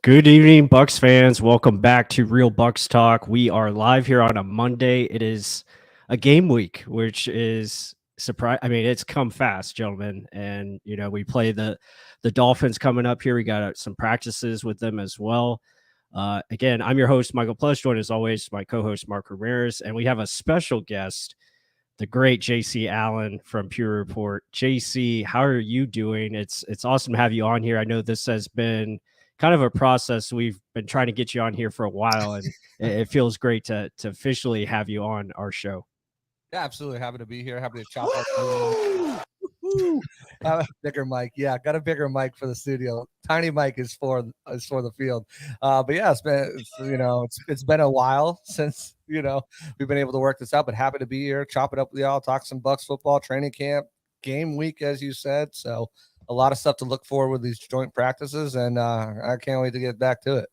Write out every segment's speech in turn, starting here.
Good evening, Bucs fans. Welcome back to Real Bucs Talk. We are live here on a Monday. It is a game week, which is surprise. I mean, it's come fast, gentlemen. And we play the Dolphins coming up here. We got some practices with them as well. Again, I'm your host, Michael Plus. Joined as always, my co-host Mark Ramirez, and we have a special guest, the great JC Allen from Pure Report. JC, how are you doing? It's awesome to have you on here. I know this has been kind of a process. We've been trying to get you on here for a while, and it feels great to officially have you on our show. Yeah, absolutely. Happy to be here. Happy to chop up. Bigger mic. Yeah, got a bigger mic for the studio. Tiny mic is for the field. But yeah, it's been a while since we've been able to work this out. But happy to be here, chop it up with y'all, talk some Bucs football, training camp, game week, as you said. So a lot of stuff to look for with these joint practices, and I can't wait to get back to it.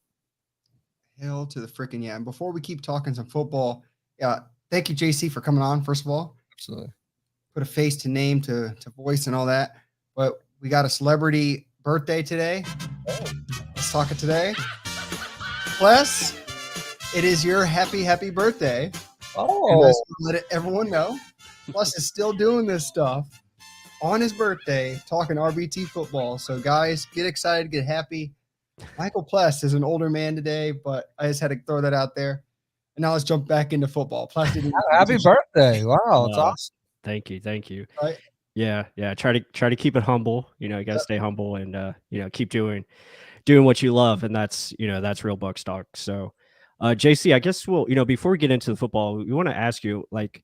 Hell to the freaking yeah! And before we keep talking some football, thank you, JC, for coming on. First of all, absolutely. Put a face to name to voice and all that. But we got a celebrity birthday today. Let's talk it today. Plus, it is your happy birthday. Oh, and let everyone know. Plus is still doing this stuff on his birthday, talking RBT football. So guys, get excited, get happy. Michael Pless is an older man today, but I just had to throw that out there. And now let's jump back into football. Pless didn't happy birthday. Wow, it's awesome. Thank you. Right? Yeah. Try to keep it humble. You got to stay humble and keep doing what you love, and that's Real Bucs Talk. So, JC, I guess we'll before we get into the football, we want to ask you, like,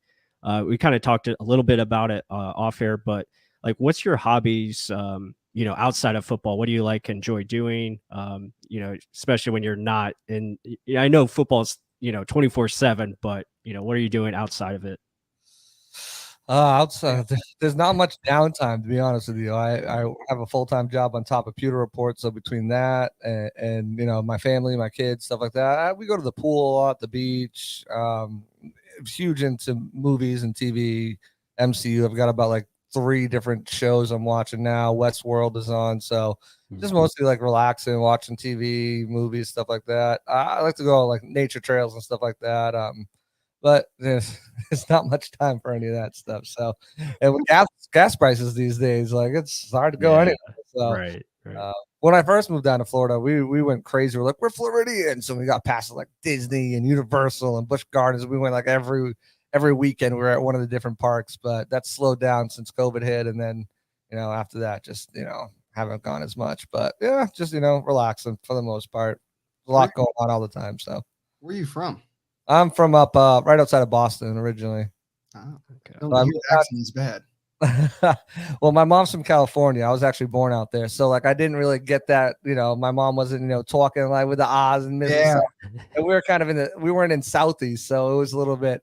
we kind of talked a little bit about it off air, but like, what's your hobbies? Outside of football, what do you enjoy doing? Especially when you're not in. I know football's 24/7, but what are you doing outside of it? Outside, there's not much downtime, to be honest with you. I have a full-time job on top of Pewter Report, so between that and my family, my kids, stuff like that, we go to the pool a lot, the beach. Huge into movies and TV, MCU. I've got about 3 different shows I'm watching now. Westworld is on, so just mostly relaxing, watching TV, movies, stuff like that. I like to go on nature trails and stuff like that. But there's not much time for any of that stuff. So, and with gas prices these days, it's hard to go anywhere. So, right. When I first moved down to Florida, we went crazy. We're we're Floridians, so we got past Disney and Universal and Busch Gardens. We went every weekend. We were at one of the different parks, but that's slowed down since COVID hit. And then, after that, just haven't gone as much. But yeah, just relaxing for the most part. A lot going on all the time. So, where are you from? I'm from up right outside of Boston originally. Oh, okay. Your accent is bad. Well, my mom's from California. I was actually born out there, so I didn't really get that. My mom wasn't talking with the Oz and Mississippi. Yeah. And we were kind of we weren't in Southeast, so it was a little bit.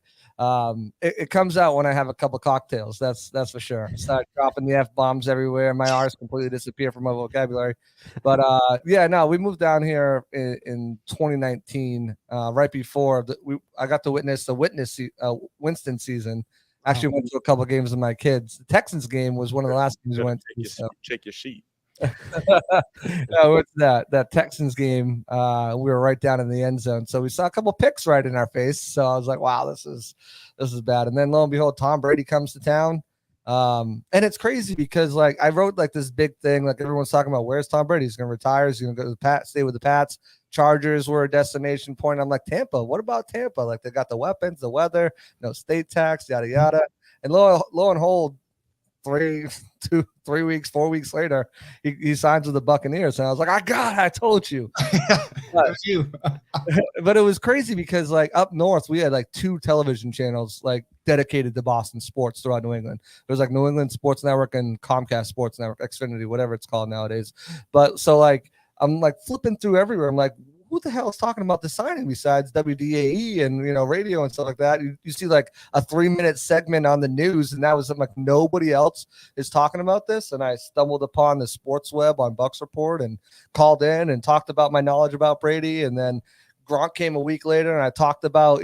It comes out when I have a couple cocktails. That's for sure. Start dropping the F-bombs everywhere. My R's completely disappear from my vocabulary. But we moved down here in 2019, right before I got to witness the Winston season. Actually went to a couple of games with my kids. The Texans game was one of the last games I went to. Check your sheet. What's that Texans game? We were right down in the end zone, so we saw a couple picks right in our face. So I was like, "Wow, this is bad." And then lo and behold, Tom Brady comes to town, and it's crazy because I wrote this big thing, everyone's talking about where's Tom Brady? He's going to retire. He's going to go to the Pats, stay with the Pats. Chargers were a destination point. I'm like, Tampa. What about Tampa? They got the weapons, the weather, no state tax, yada yada. And lo and behold, 4 weeks later, he signs with the Buccaneers, and I was like, I told you. It was you. But it was crazy because up north we had 2 television channels dedicated to Boston sports throughout New England. There was New England Sports Network and Comcast Sports Network, Xfinity, whatever it's called nowadays. But so I'm flipping through everywhere. I'm like, who the hell is talking about the signing besides WDAE and radio and stuff like that? You see a 3-minute segment on the news, and that was nobody else is talking about this. And I stumbled upon the sports web on Bucs Report and called in and talked about my knowledge about Brady. And then Gronk came a week later, and I talked about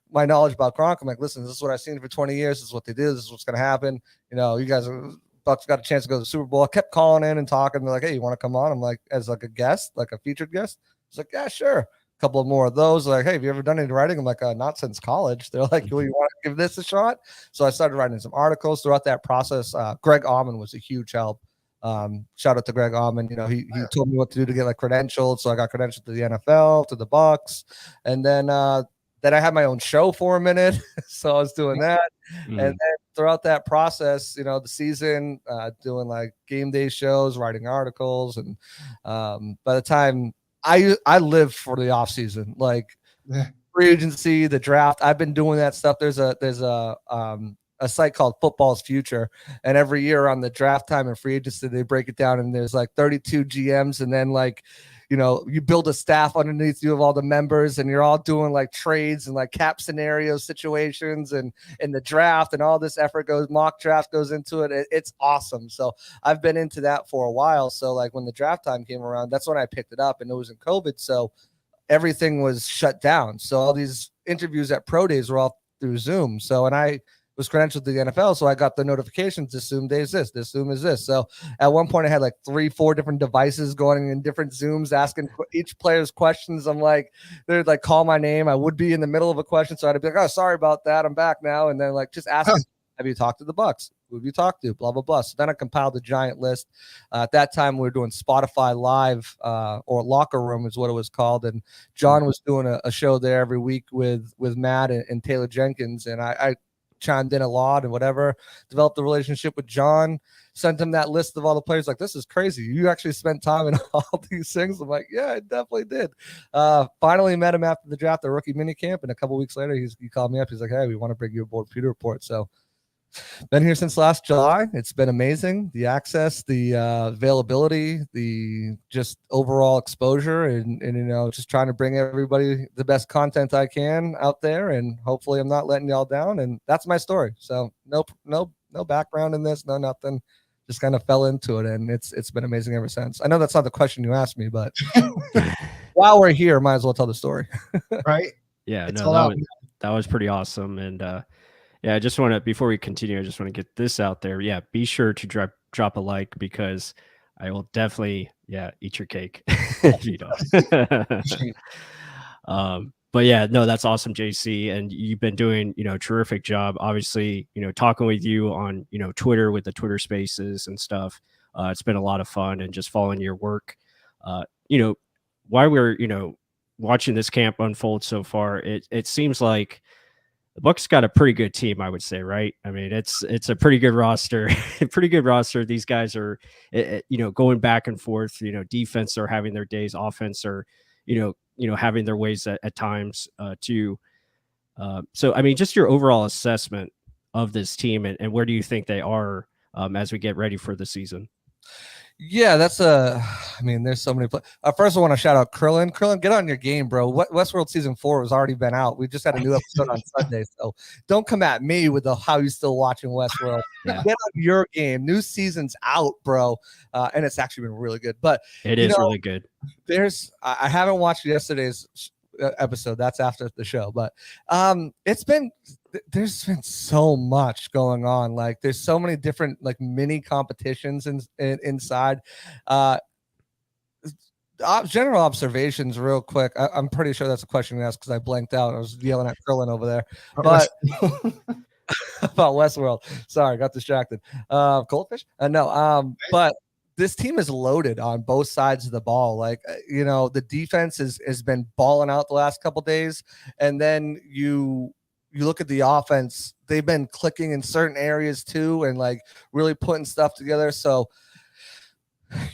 my knowledge about Gronk. I'm like, listen, this is what I've seen for 20 years. This is what they did. This is what's going to happen. You guys are Bucs got a chance to go to the Super Bowl. I kept calling in and talking. They're like, hey, you want to come on? I'm like, as like a guest, like a featured guest. It's like, yeah, sure. A couple of more of those. Like, hey, have you ever done any writing? I'm like, not since college. They're like, well, you want to give this a shot? So I started writing some articles throughout that process. Greg Auman was a huge help. Shout out to Greg Auman. He told me what to do to get like credentialed. So I got credentialed to the NFL, to the Bucs, and then I had my own show for a minute. So I was doing that. And then throughout that process, the season, doing like game day shows, writing articles. And by the time I live for the off season, like free agency, the draft, I've been doing that stuff. There's a site called Football's Future, and every year on the draft time and free agency, they break it down, and there's like 32 GMs, and then like, you build a staff underneath you of all the members, and you're all doing like trades and like cap scenario situations and in the draft, and all this effort mock draft goes into it. It's awesome. So I've been into that for a while. So like when the draft time came around, that's when I picked it up, and it was in COVID. So everything was shut down. So all these interviews at pro days were all through Zoom. So, and I was credentialed to the NFL, so I got the notifications. This Zoom day is this Zoom is this. So at one point I had like 3-4 different devices going in different Zooms, asking each player's questions. I'm like, they'd like call my name. I would be in the middle of a question, so I'd be like, oh, sorry about that, I'm back now. And then like just asking, have you talked to the Bucs? Who have you talked to? Blah, blah, blah. So then I compiled a giant list. At that time, we were doing Spotify Live, or Locker Room is what it was called. And John was doing a show there every week with Matt and Taylor Jenkins. And I chimed in a lot and whatever, developed a relationship with John, sent him that list of all the players. Like, this is crazy. You actually spent time in all these things. I'm like, yeah, I definitely did. Finally met him after the draft, the rookie mini camp. And a couple weeks later, he called me up. He's like, hey, we want to bring you aboard Pewter Report. So been here since last July. It's been amazing. The access, the availability, the just overall exposure, and just trying to bring everybody the best content I can out there, and hopefully I'm not letting y'all down. And that's my story. So no background in this, no nothing. Just kind of fell into it, and it's been amazing ever since. I know that's not the question you asked me, but while we're here, might as well tell the story. Right? Yeah, no, that was pretty awesome. And yeah, I just want to, before we continue, I just want to get this out there. Yeah, be sure to drop a like, because I will definitely, eat your cake if you don't. But yeah, no, that's awesome, JC. And you've been doing, a terrific job. Obviously, talking with you on, Twitter with the Twitter Spaces and stuff. It's been a lot of fun, and just following your work. While we're, watching this camp unfold so far, it seems like the Bucs got a pretty good team, I would say, right? I mean, it's a pretty good roster, pretty good roster. These guys are, going back and forth. Defense are having their days, offense are, having their ways at times too. So, I mean, just your overall assessment of this team, and where do you think they are as we get ready for the season? Yeah, there's so many. First, I want to shout out Krillin. Krillin, get on your game, bro. Westworld season 4 has already been out. We just had a new episode on Sunday, so don't come at me with how you still watching Westworld. Yeah. Get on your game. New season's out, bro, and it's actually been really good. But it is really good. I haven't watched yesterday's episode. That's after the show, but there's been so much going on. Like, there's so many different like mini competitions inside. General observations real quick. I'm pretty sure that's a question you asked, because I blanked out. I was yelling at Krillin over there, but about Westworld. Sorry, got distracted. Goldfish? No. But this team is loaded on both sides of the ball. Like, the defense has been balling out the last couple days, and then you look at the offense, they've been clicking in certain areas too, and like really putting stuff together. So,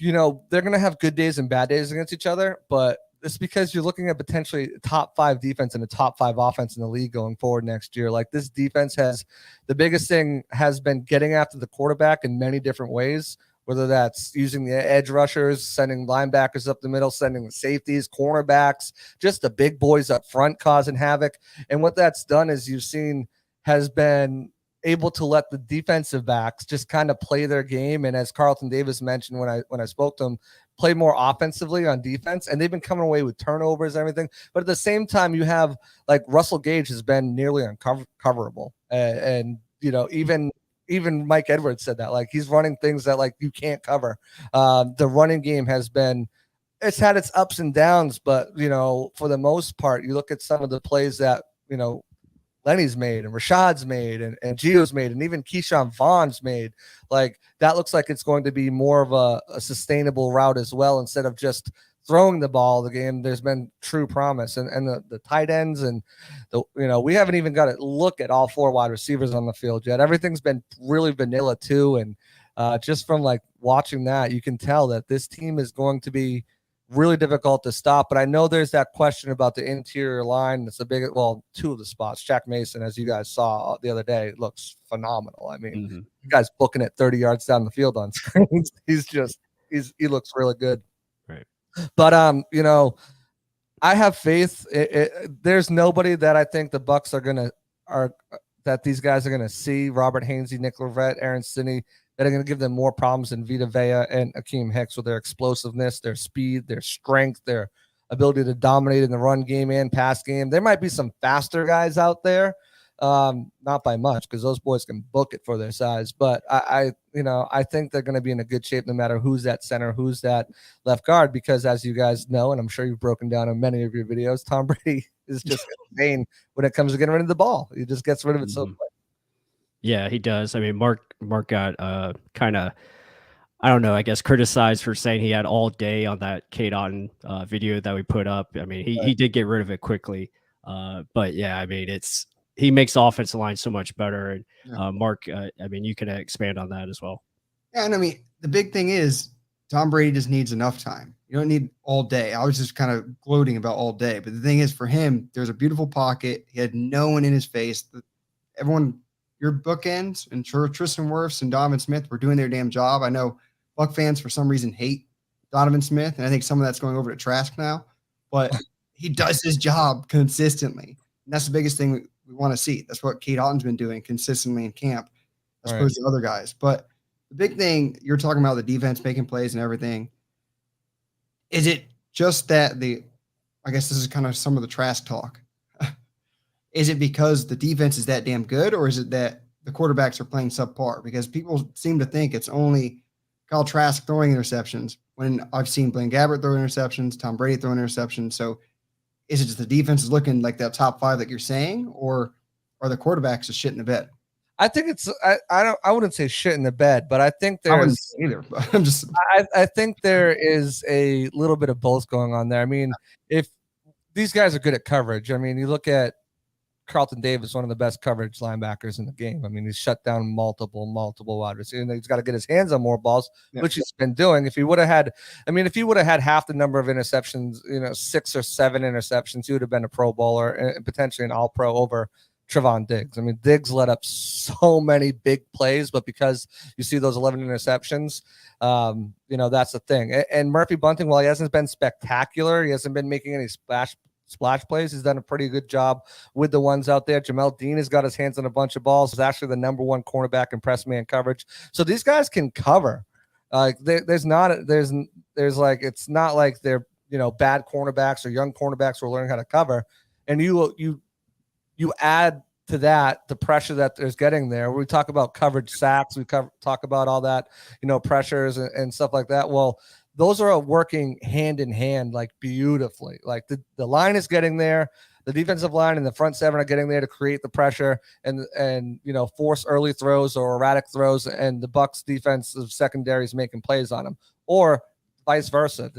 they're going to have good days and bad days against each other, but it's because you're looking at potentially top 5 defense and a top 5 offense in the league going forward next year. Like, this defense the biggest thing has been getting after the quarterback in many different ways, whether that's using the edge rushers, sending linebackers up the middle, sending the safeties, cornerbacks, just the big boys up front causing havoc. And what that's done is you've seen has been able to let the defensive backs just kind of play their game. And as Carlton Davis mentioned when I spoke to him, play more offensively on defense. And they've been coming away with turnovers and everything. But at the same time, you have like Russell Gage has been nearly uncoverable. And even even Mike Edwards said that, like, he's running things that like you can't cover. The running game it's had its ups and downs, but for the most part, you look at some of the plays that Lenny's made and Rashad's made and Gio's made and even Keyshawn Vaughn's made. Like, that looks like it's going to be more of a sustainable route as well, instead of just throwing the ball the game. There's been true promise, and the tight ends, and we haven't even got to look at all 4 wide receivers on the field yet. Everything's been really vanilla too, and just from like watching that, you can tell that this team is going to be really difficult to stop. But I know there's that question about the interior line. It's two of the spots. Jack Mason, as you guys saw the other day, looks phenomenal. I mean, the guy's booking it 30 yards down the field on screens. He looks really good. Right. But I have faith. There's nobody that I think the Bucs that these guys are gonna see. Robert Hainsey, Nick Leverett, Aaron Stinney, that are going to give them more problems than Vita Vea and Akeem Hicks with their explosiveness, their speed, their strength, their ability to dominate in the run game and pass game. There might be some faster guys out there, not by much, because those boys can book it for their size. But I think they're going to be in a good shape no matter who's that center, who's that left guard, because as you guys know, and I'm sure you've broken down in many of your videos, Tom Brady is just insane when it comes to getting rid of the ball. He just gets rid of it so quick. Yeah, he does. I mean, Mark got kind of, I don't know, I guess criticized for saying he had all day on that Kate Otten video that we put up. I mean, he did get rid of it quickly. But yeah, I mean, he makes the offensive line so much better. And Mark, I mean, you can expand on that as well. Yeah, and I mean, the big thing is Tom Brady just needs enough time. You don't need all day. I was just kind of gloating about all day. But the thing is, for him, there's a beautiful pocket. He had no one in his face. Everyone, your bookends, and Tristan Wirfs and Donovan Smith were doing their damn job. I know Buck fans for some reason hate Donovan Smith, and I think some of that's going over to Trask now. But he does his job consistently. And that's the biggest thing we want to see. That's what Kate Otten's been doing consistently in camp, as opposed to other guys. But the big thing, you're talking about the defense making plays and everything. Is it just that I guess this is kind of some of the Trask talk. Is it because the defense is that damn good, or is it that the quarterbacks are playing subpar? Because people seem to think it's only Kyle Trask throwing interceptions, when I've seen Blaine Gabbert throw interceptions, Tom Brady throw interceptions. So is it just the defense is looking like that top 5 that you're saying, or are the quarterbacks just shit in the bed? I think it's I wouldn't say shit in the bed, but I think there's either. But I'm just I think there is a little bit of both going on there. I mean, if these guys are good at coverage, I mean, you look at Carlton Davis, one of the best coverage linebackers in the game. I mean, he's shut down multiple wide receivers. He's got to get his hands on more balls, which he's been doing. If he would have had half the number of interceptions, 6 or 7 interceptions, he would have been a Pro Bowler and potentially an All-Pro over Trevon Diggs. I mean, Diggs let up so many big plays, but because you see those 11 interceptions, that's the thing. And Murphy Bunting, while he hasn't been spectacular, he hasn't been making any splash plays. He's done a pretty good job with the ones out there. Jamel Dean has got his hands on a bunch of balls. He's actually the number 1 cornerback in press man coverage. So these guys can cover. It's not like they're bad cornerbacks or young cornerbacks who are learning how to cover. And you add to that the pressure that there's getting there. We talk about coverage sacks. We talk about all that, pressures and stuff like that. Well, those are working hand in hand, like beautifully. Like the line is getting there, the defensive line and the front 7 are getting there to create the pressure and force early throws or erratic throws, and the Bucs defensive secondary is making plays on them, or vice versa.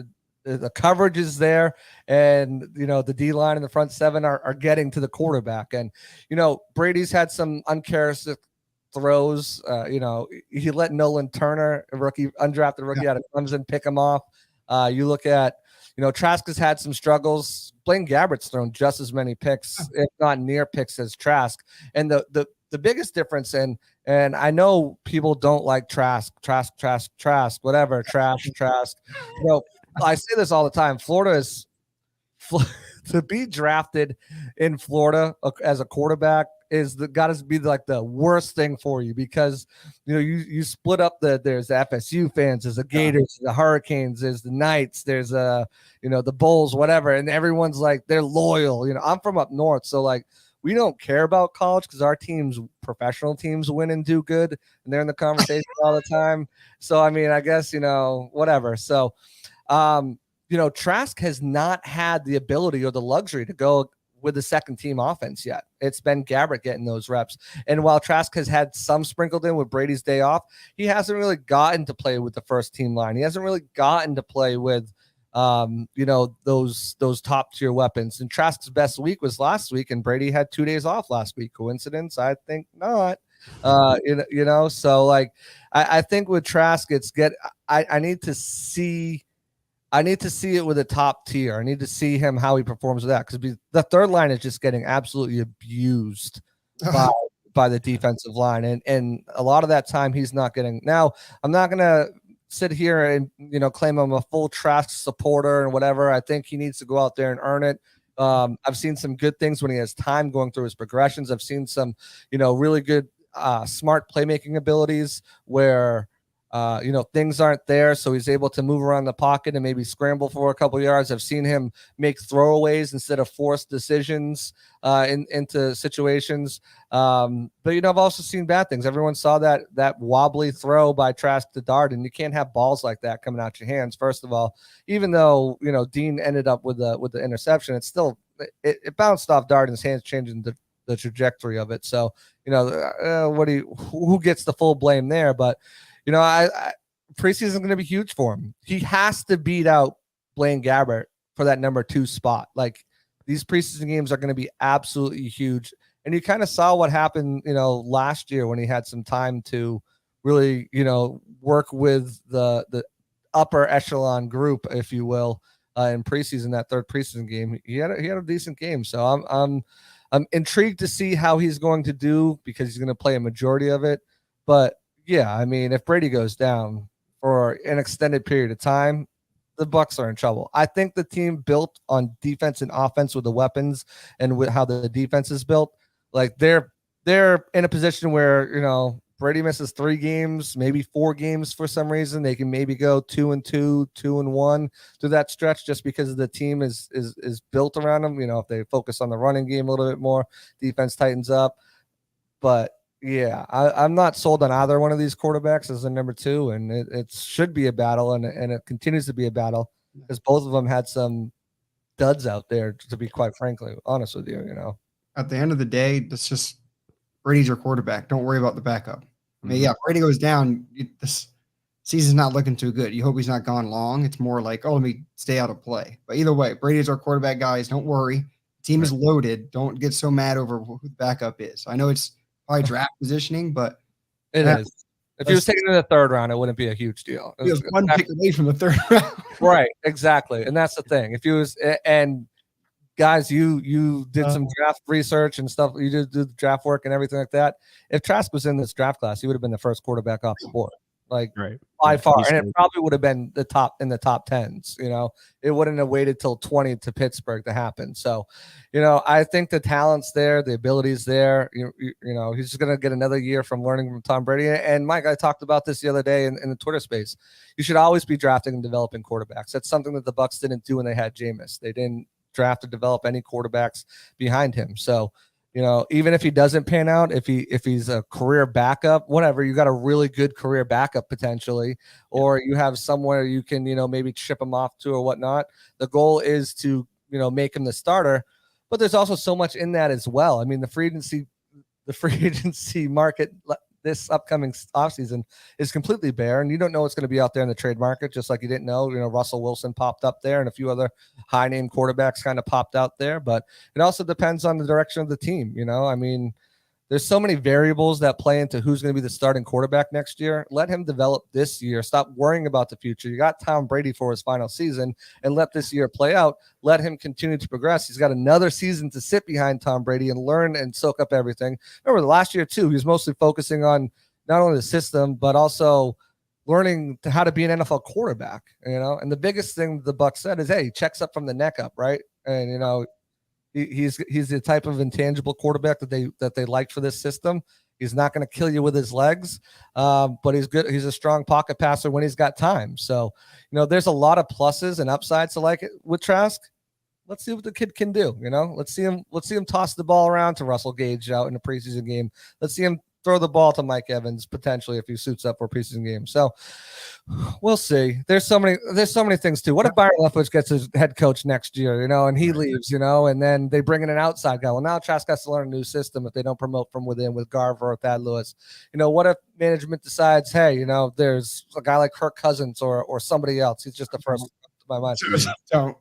The coverage is there, and the D line and the front 7 are getting to the quarterback. And Brady's had some uncharacteristic throws. He let Nolan Turner, undrafted rookie out of Clemson, pick him off. You look at, Trask has had some struggles. Blaine Gabbert's thrown just as many picks, if not near picks, as Trask. And the biggest difference, and I know people don't like Trask, whatever, Trask. I say this all the time. Florida is to be drafted in Florida as a quarterback is got to be like the worst thing for you, because you split up there's the FSU fans, there's the Gators, the Hurricanes, there's the Knights, there's the Bulls, whatever, and everyone's like they're loyal. I'm from up north, so like we don't care about college because our teams, professional teams, win and do good, and they're in the conversation all the time. So I mean, I guess whatever. So Trask has not had the ability or the luxury to go with the second team offense yet. It's been Gabbert getting those reps. And while Trask has had some sprinkled in with Brady's day off, he hasn't really gotten to play with the first team line. He hasn't really gotten to play with those top tier weapons. And Trask's best week was last week, and Brady had 2 days off last week. Coincidence? I think not. So like I think with Trask, I need to see it with a top tier. I need to see him how he performs with that, because the third line is just getting absolutely abused by the defensive line, and a lot of that time he's not getting. Now, I'm not gonna sit here and claim I'm a full Trask supporter and whatever. I think he needs to go out there and earn it. I've seen some good things when he has time going through his progressions. I've seen some really good smart playmaking abilities where things aren't there, so he's able to move around the pocket and maybe scramble for a couple yards. I've seen him make throwaways instead of forced decisions into situations. But I've also seen bad things. Everyone saw that wobbly throw by Trask to Dart, and you can't have balls like that coming out your hands. First of all, even though Dean ended up with the interception, it's still it bounced off Dart in his hands, changing the trajectory of it. So who gets the full blame there? But preseason is going to be huge for him. He has to beat out Blaine Gabbert for that number 2 spot. Like, these preseason games are going to be absolutely huge. And you kind of saw what happened, last year when he had some time to really, work with the upper echelon group, if you will, in preseason, that third preseason game. He had a decent game. So I'm intrigued to see how he's going to do, because he's going to play a majority of it. But yeah, I mean, if Brady goes down for an extended period of time, the Bucs are in trouble. I think the team built on defense and offense with the weapons and with how the defense is built, like they're in a position where, Brady misses 3 games, maybe 4 games for some reason. They can maybe go 2-2, 2-1 through that stretch, just because the team is built around them. If they focus on the running game a little bit more, defense tightens up. But yeah, I'm not sold on either one of these quarterbacks as a number 2, and it should be a battle, and it continues to be a battle, because both of them had some duds out there, to be quite frankly honest with you. At the end of the day, that's just Brady's your quarterback. Don't worry about the backup. I mean, yeah, Brady goes down, this season's not looking too good. You hope he's not gone long. It's more like, let me stay out of play. But either way, Brady's our quarterback, guys. Don't worry. The team is loaded. Don't get so mad over who the backup is. I know it's probably draft positioning, but it is. If he was taken in the 3rd round, it wouldn't be a huge deal. He was one pick away from the 3rd round. Right, exactly. And that's the thing. If he was, and guys, you did some draft research and stuff. You did the draft work and everything like that. If Trask was in this draft class, he would have been the first quarterback off the board, like by far. And it probably would have been in the top 10s. It wouldn't have waited till 20 to Pittsburgh to happen. So, I think the talent's there, the ability's there. He's just gonna get another year from learning from Tom Brady. And Mike, I talked about this the other day in the Twitter space. You should always be drafting and developing quarterbacks. That's something that the Bucs didn't do when they had Jameis. They didn't draft or develop any quarterbacks behind him. So, even if he doesn't pan out, if he's a career backup, whatever, you got a really good career backup potentially, or you have somewhere you can, maybe ship him off to or whatnot. The goal is to, make him the starter, but there's also so much in that as well. I mean, the free agency market this upcoming offseason is completely bare, and you don't know what's going to be out there in the trade market, just like you didn't know, Russell Wilson popped up there and a few other high-name quarterbacks kind of popped out there. But it also depends on the direction of the team. I mean, there's so many variables that play into who's going to be the starting quarterback next year. Let him develop this year. Stop worrying about the future. You got Tom Brady for his final season, and let this year play out. Let him continue to progress. He's got another season to sit behind Tom Brady and learn and soak up everything. Remember, the last year, too, he was mostly focusing on not only the system, but also learning how to be an NFL quarterback, And the biggest thing the Bucs said is, hey, he checks up from the neck up, right? And, he's the type of intangible quarterback that they like for this system. He's not going to kill you with his legs, but he's good. He's a strong pocket passer when he's got time. So, there's a lot of pluses and upsides to like it with Trask. let's see what the kid can do. Let's see him toss the ball around to Russell Gage out in a preseason game. Let's see him throw the ball to Mike Evans potentially if he suits up for a preseason game. So we'll see. There's so many things too. What if Byron Leftwich gets his head coach next year, and he leaves, and then they bring in an outside guy. Well, now Trask has to learn a new system if they don't promote from within with Garver or Thad Lewis. What if management decides, hey, there's a guy like Kirk Cousins or somebody else. He's just the first to my mind. Don't.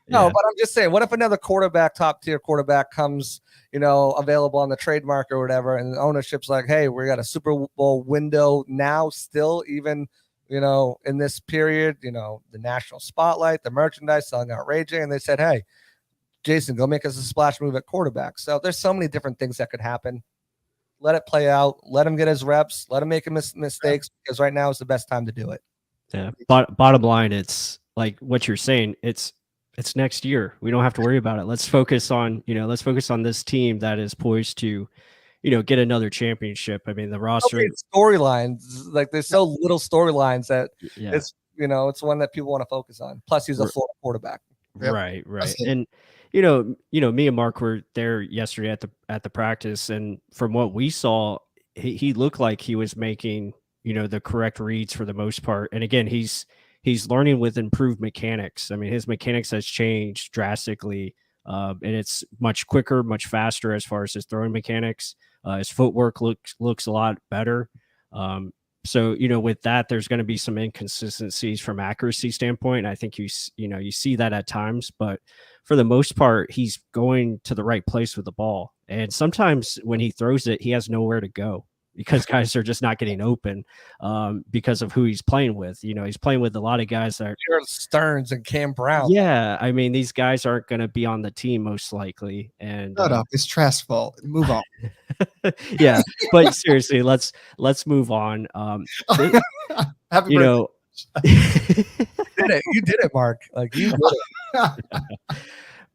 No, but I'm just saying, what if another top tier quarterback comes, available on the trade market or whatever, and the ownership's like, hey, we got a Super Bowl window now still, even, in this period, the national spotlight, the merchandise selling out raging, and they said, hey, Jason, go make us a splash move at quarterback. So there's so many different things that could happen. Let it play out. Let him get his reps. Let him make mistakes, because right now is the best time to do it. Yeah. Bottom line, it's like what you're saying. It's next year. We don't have to worry about it. Let's focus on this team that is poised to, get another championship. I mean, the roster storylines, like there's so little storylines that it's it's one that people want to focus on. Plus, he's a Florida quarterback. Yep. Right. And me and Mark were there yesterday at the practice, and from what we saw, he looked like he was making the correct reads for the most part. And again, he's learning with improved mechanics. I mean, his mechanics has changed drastically, and it's much quicker, much faster as far as his throwing mechanics. His footwork looks a lot better. So, with that, there's going to be some inconsistencies from accuracy standpoint. I think you see that at times, but for the most part, he's going to the right place with the ball. And sometimes when he throws it, he has nowhere to go, because guys are just not getting open because of who he's playing with. He's playing with a lot of guys that are Stearns and Cam Brown. Yeah. I mean, these guys aren't going to be on the team most likely. And shut up. It's Trask's fault. Move on. Yeah. But seriously, let's move on. Happy birthday. You did it, Mark. Like, you did it.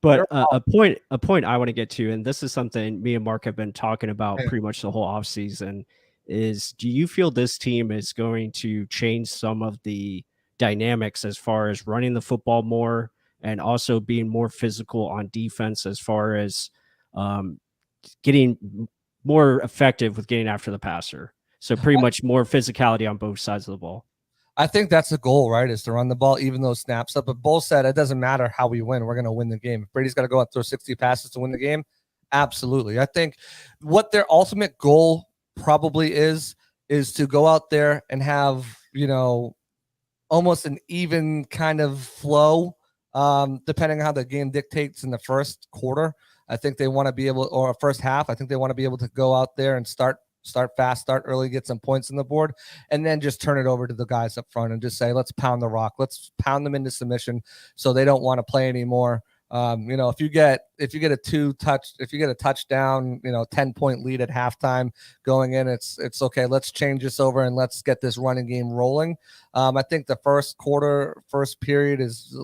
But a point I want to get to, and this is something me and Mark have been talking about pretty much the whole offseason, is do you feel this team is going to change some of the dynamics as far as running the football more and also being more physical on defense as far as getting more effective with getting after the passer? So pretty much more physicality on both sides of the ball. I think that's the goal, right? Is to run the ball, even though snaps up. But Bull said it doesn't matter how we win. We're going to win the game. If Brady's got to go out and throw 60 passes to win the game, absolutely. I think what their ultimate goal probably is to go out there and have, almost an even kind of flow, depending on how the game dictates in the first quarter. I think they want to be able, or first half, I think they want to be able to go out there and start fast, start early, get some points on the board, and then just turn it over to the guys up front and just say, let's pound the rock. Let's pound them into submission so they don't want to play anymore. If you get a touchdown, 10-point lead at halftime going in, it's okay. Let's change this over and let's get this running game rolling. I think the first period is,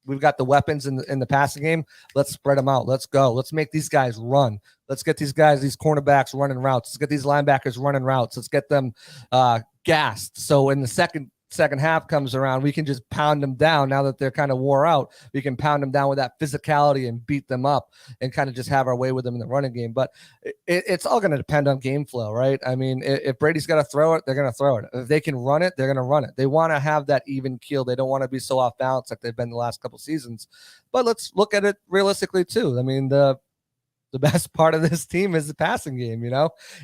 we've got the weapons in the passing game. Let's spread them out. Let's go. Let's make these guys run. Let's get these cornerbacks running routes. Let's get these linebackers running routes. Let's get them gassed. So in the second half comes around, we can just pound them down. Now that they're kind of wore out, we can pound them down with that physicality and beat them up and kind of just have our way with them in the running game. But it's all going to depend on game flow, right? I mean, if Brady's got to throw it, they're going to throw it. If they can run it, they're going to run it. They want to have that even keel. They don't want to be so off balance like they've been the last couple seasons. But let's look at it realistically too. I mean, the best part of this team is the passing game.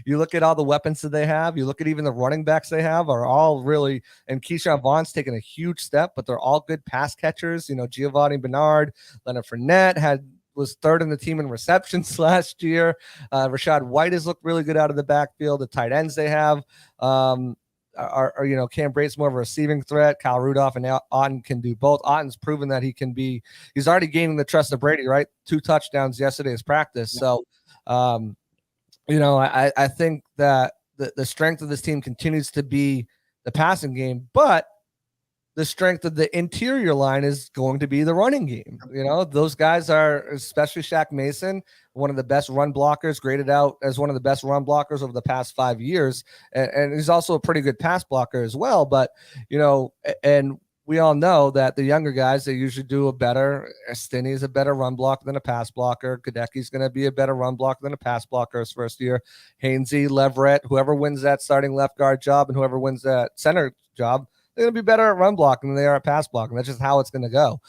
You look at all the weapons that they have. You look at even the running backs they have are all really, and Keyshawn Vaughn's taken a huge step, but they're all good pass catchers. Giovanni Bernard, Leonard Fournette was third in the team in receptions last year. Rashad White has looked really good out of the backfield. The tight ends they have are Cam Brate's more of a receiving threat. Kyle Rudolph and Otten can do both. Otten's proven that he's already gaining the trust of Brady, right? 2 touchdowns yesterday's practice. Yeah. So, I think that the strength of this team continues to be the passing game, but the strength of the interior line is going to be the running game. Those guys are, especially Shaq Mason, one of the best run blockers, graded out as one of the best run blockers over the past 5 years. And he's also a pretty good pass blocker as well. But, and we all know that the younger guys, they usually do a better. Stinney's a better run blocker than a pass blocker. Gadecki's going to be a better run blocker than a pass blocker his first year. Hainsey, Leverett, whoever wins that starting left guard job and whoever wins that center job, they're going to be better at run blocking than they are at pass blocking. That's just how it's going to go.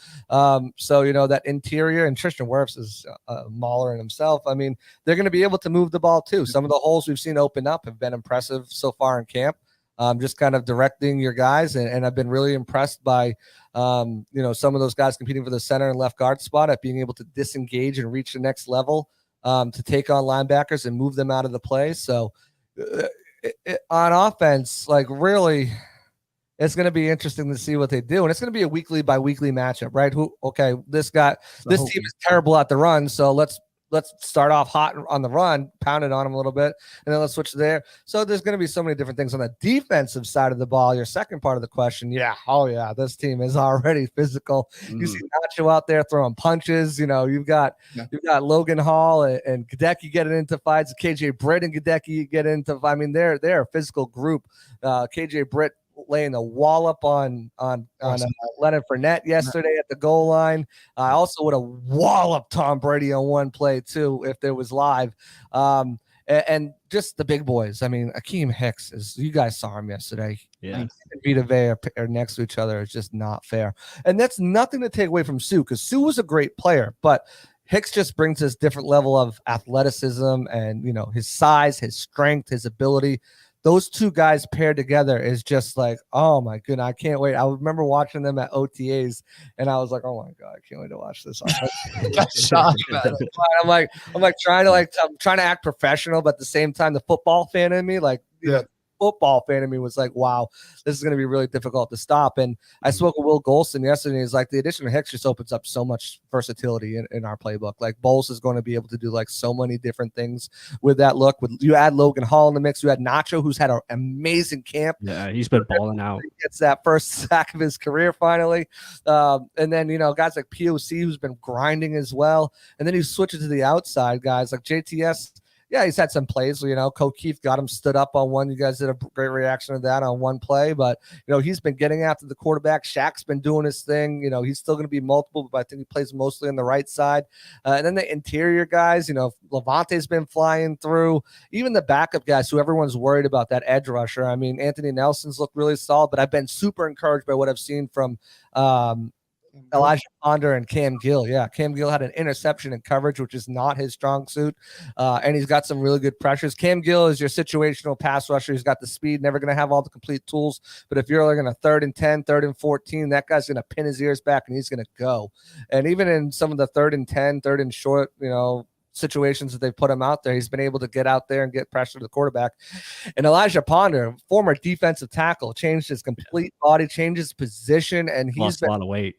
So, that interior, and Tristan Wirfs is a mauler in himself. I mean, they're going to be able to move the ball too. Some of the holes we've seen open up have been impressive so far in camp. Just kind of directing your guys. And I've been really impressed by, some of those guys competing for the center and left guard spot at being able to disengage and reach the next level to take on linebackers and move them out of the play. So on offense, like really, it's going to be interesting to see what they do. And it's going to be a weekly by weekly matchup, right? This team is terrible at the run. So let's start off hot on the run, pound it on them a little bit, and then let's switch there. So there's going to be so many different things on the defensive side of the ball. Your second part of the question, this team is already physical. You see Nacho out there throwing punches. You've got Logan Hall and Gadecki getting into fights. KJ Britt and Gadecki get into. I mean, they're a physical group. KJ Britt laying a wallop on Leonard Fournette yesterday at the goal line. I also would have walloped Tom Brady on one play too if there was live. And just the big boys. I mean, Akeem Hicks, you guys saw him yesterday. Yeah. And Vita Vea are next to each other. It's just not fair. And that's nothing to take away from Sue, because Sue was a great player, but Hicks just brings this different level of athleticism and, his size, his strength, his ability. Those two guys paired together is just like, oh my goodness, I can't wait. I remember watching them at OTAs, and I was like, oh my god, I can't wait to watch this. I'm trying to act professional, but at the same time, the football fan in me, football fan in me was like, wow, this is going to be really difficult to stop. And I spoke with Will Golston yesterday. He's like, the addition of Hicks just opens up so much versatility in our playbook. Like Bowles is going to be able to do like so many different things with that look. You add Logan Hall in the mix. You had Nacho, who's had an amazing camp. Yeah, he's been balling out. He gets that first sack of his career finally. And then, guys like POC, who's been grinding as well. And then he switches to the outside guys like JTS. Yeah, he's had some plays. Keith got him stood up on one. You guys did a great reaction to that on one play. But, he's been getting after the quarterback. Shaq's been doing his thing. He's still going to be multiple, but I think he plays mostly on the right side. And then the interior guys, Levante's been flying through. Even the backup guys who everyone's worried about, that edge rusher. I mean, Anthony Nelson's looked really solid, but I've been super encouraged by what I've seen from Elijah Ponder and Cam Gill. Yeah, Cam Gill had an interception in coverage, which is not his strong suit. And he's got some really good pressures. Cam Gill is your situational pass rusher. He's got the speed, never going to have all the complete tools. But if you're like in a 3rd and 10, 3rd and 14, that guy's going to pin his ears back and he's going to go. And even in some of the 3rd and 10, 3rd and short, situations that they've put him out there, he's been able to get out there and get pressure to the quarterback. And Elijah Ponder, former defensive tackle, changed his complete body, changed his position, and he's lost a lot of weight.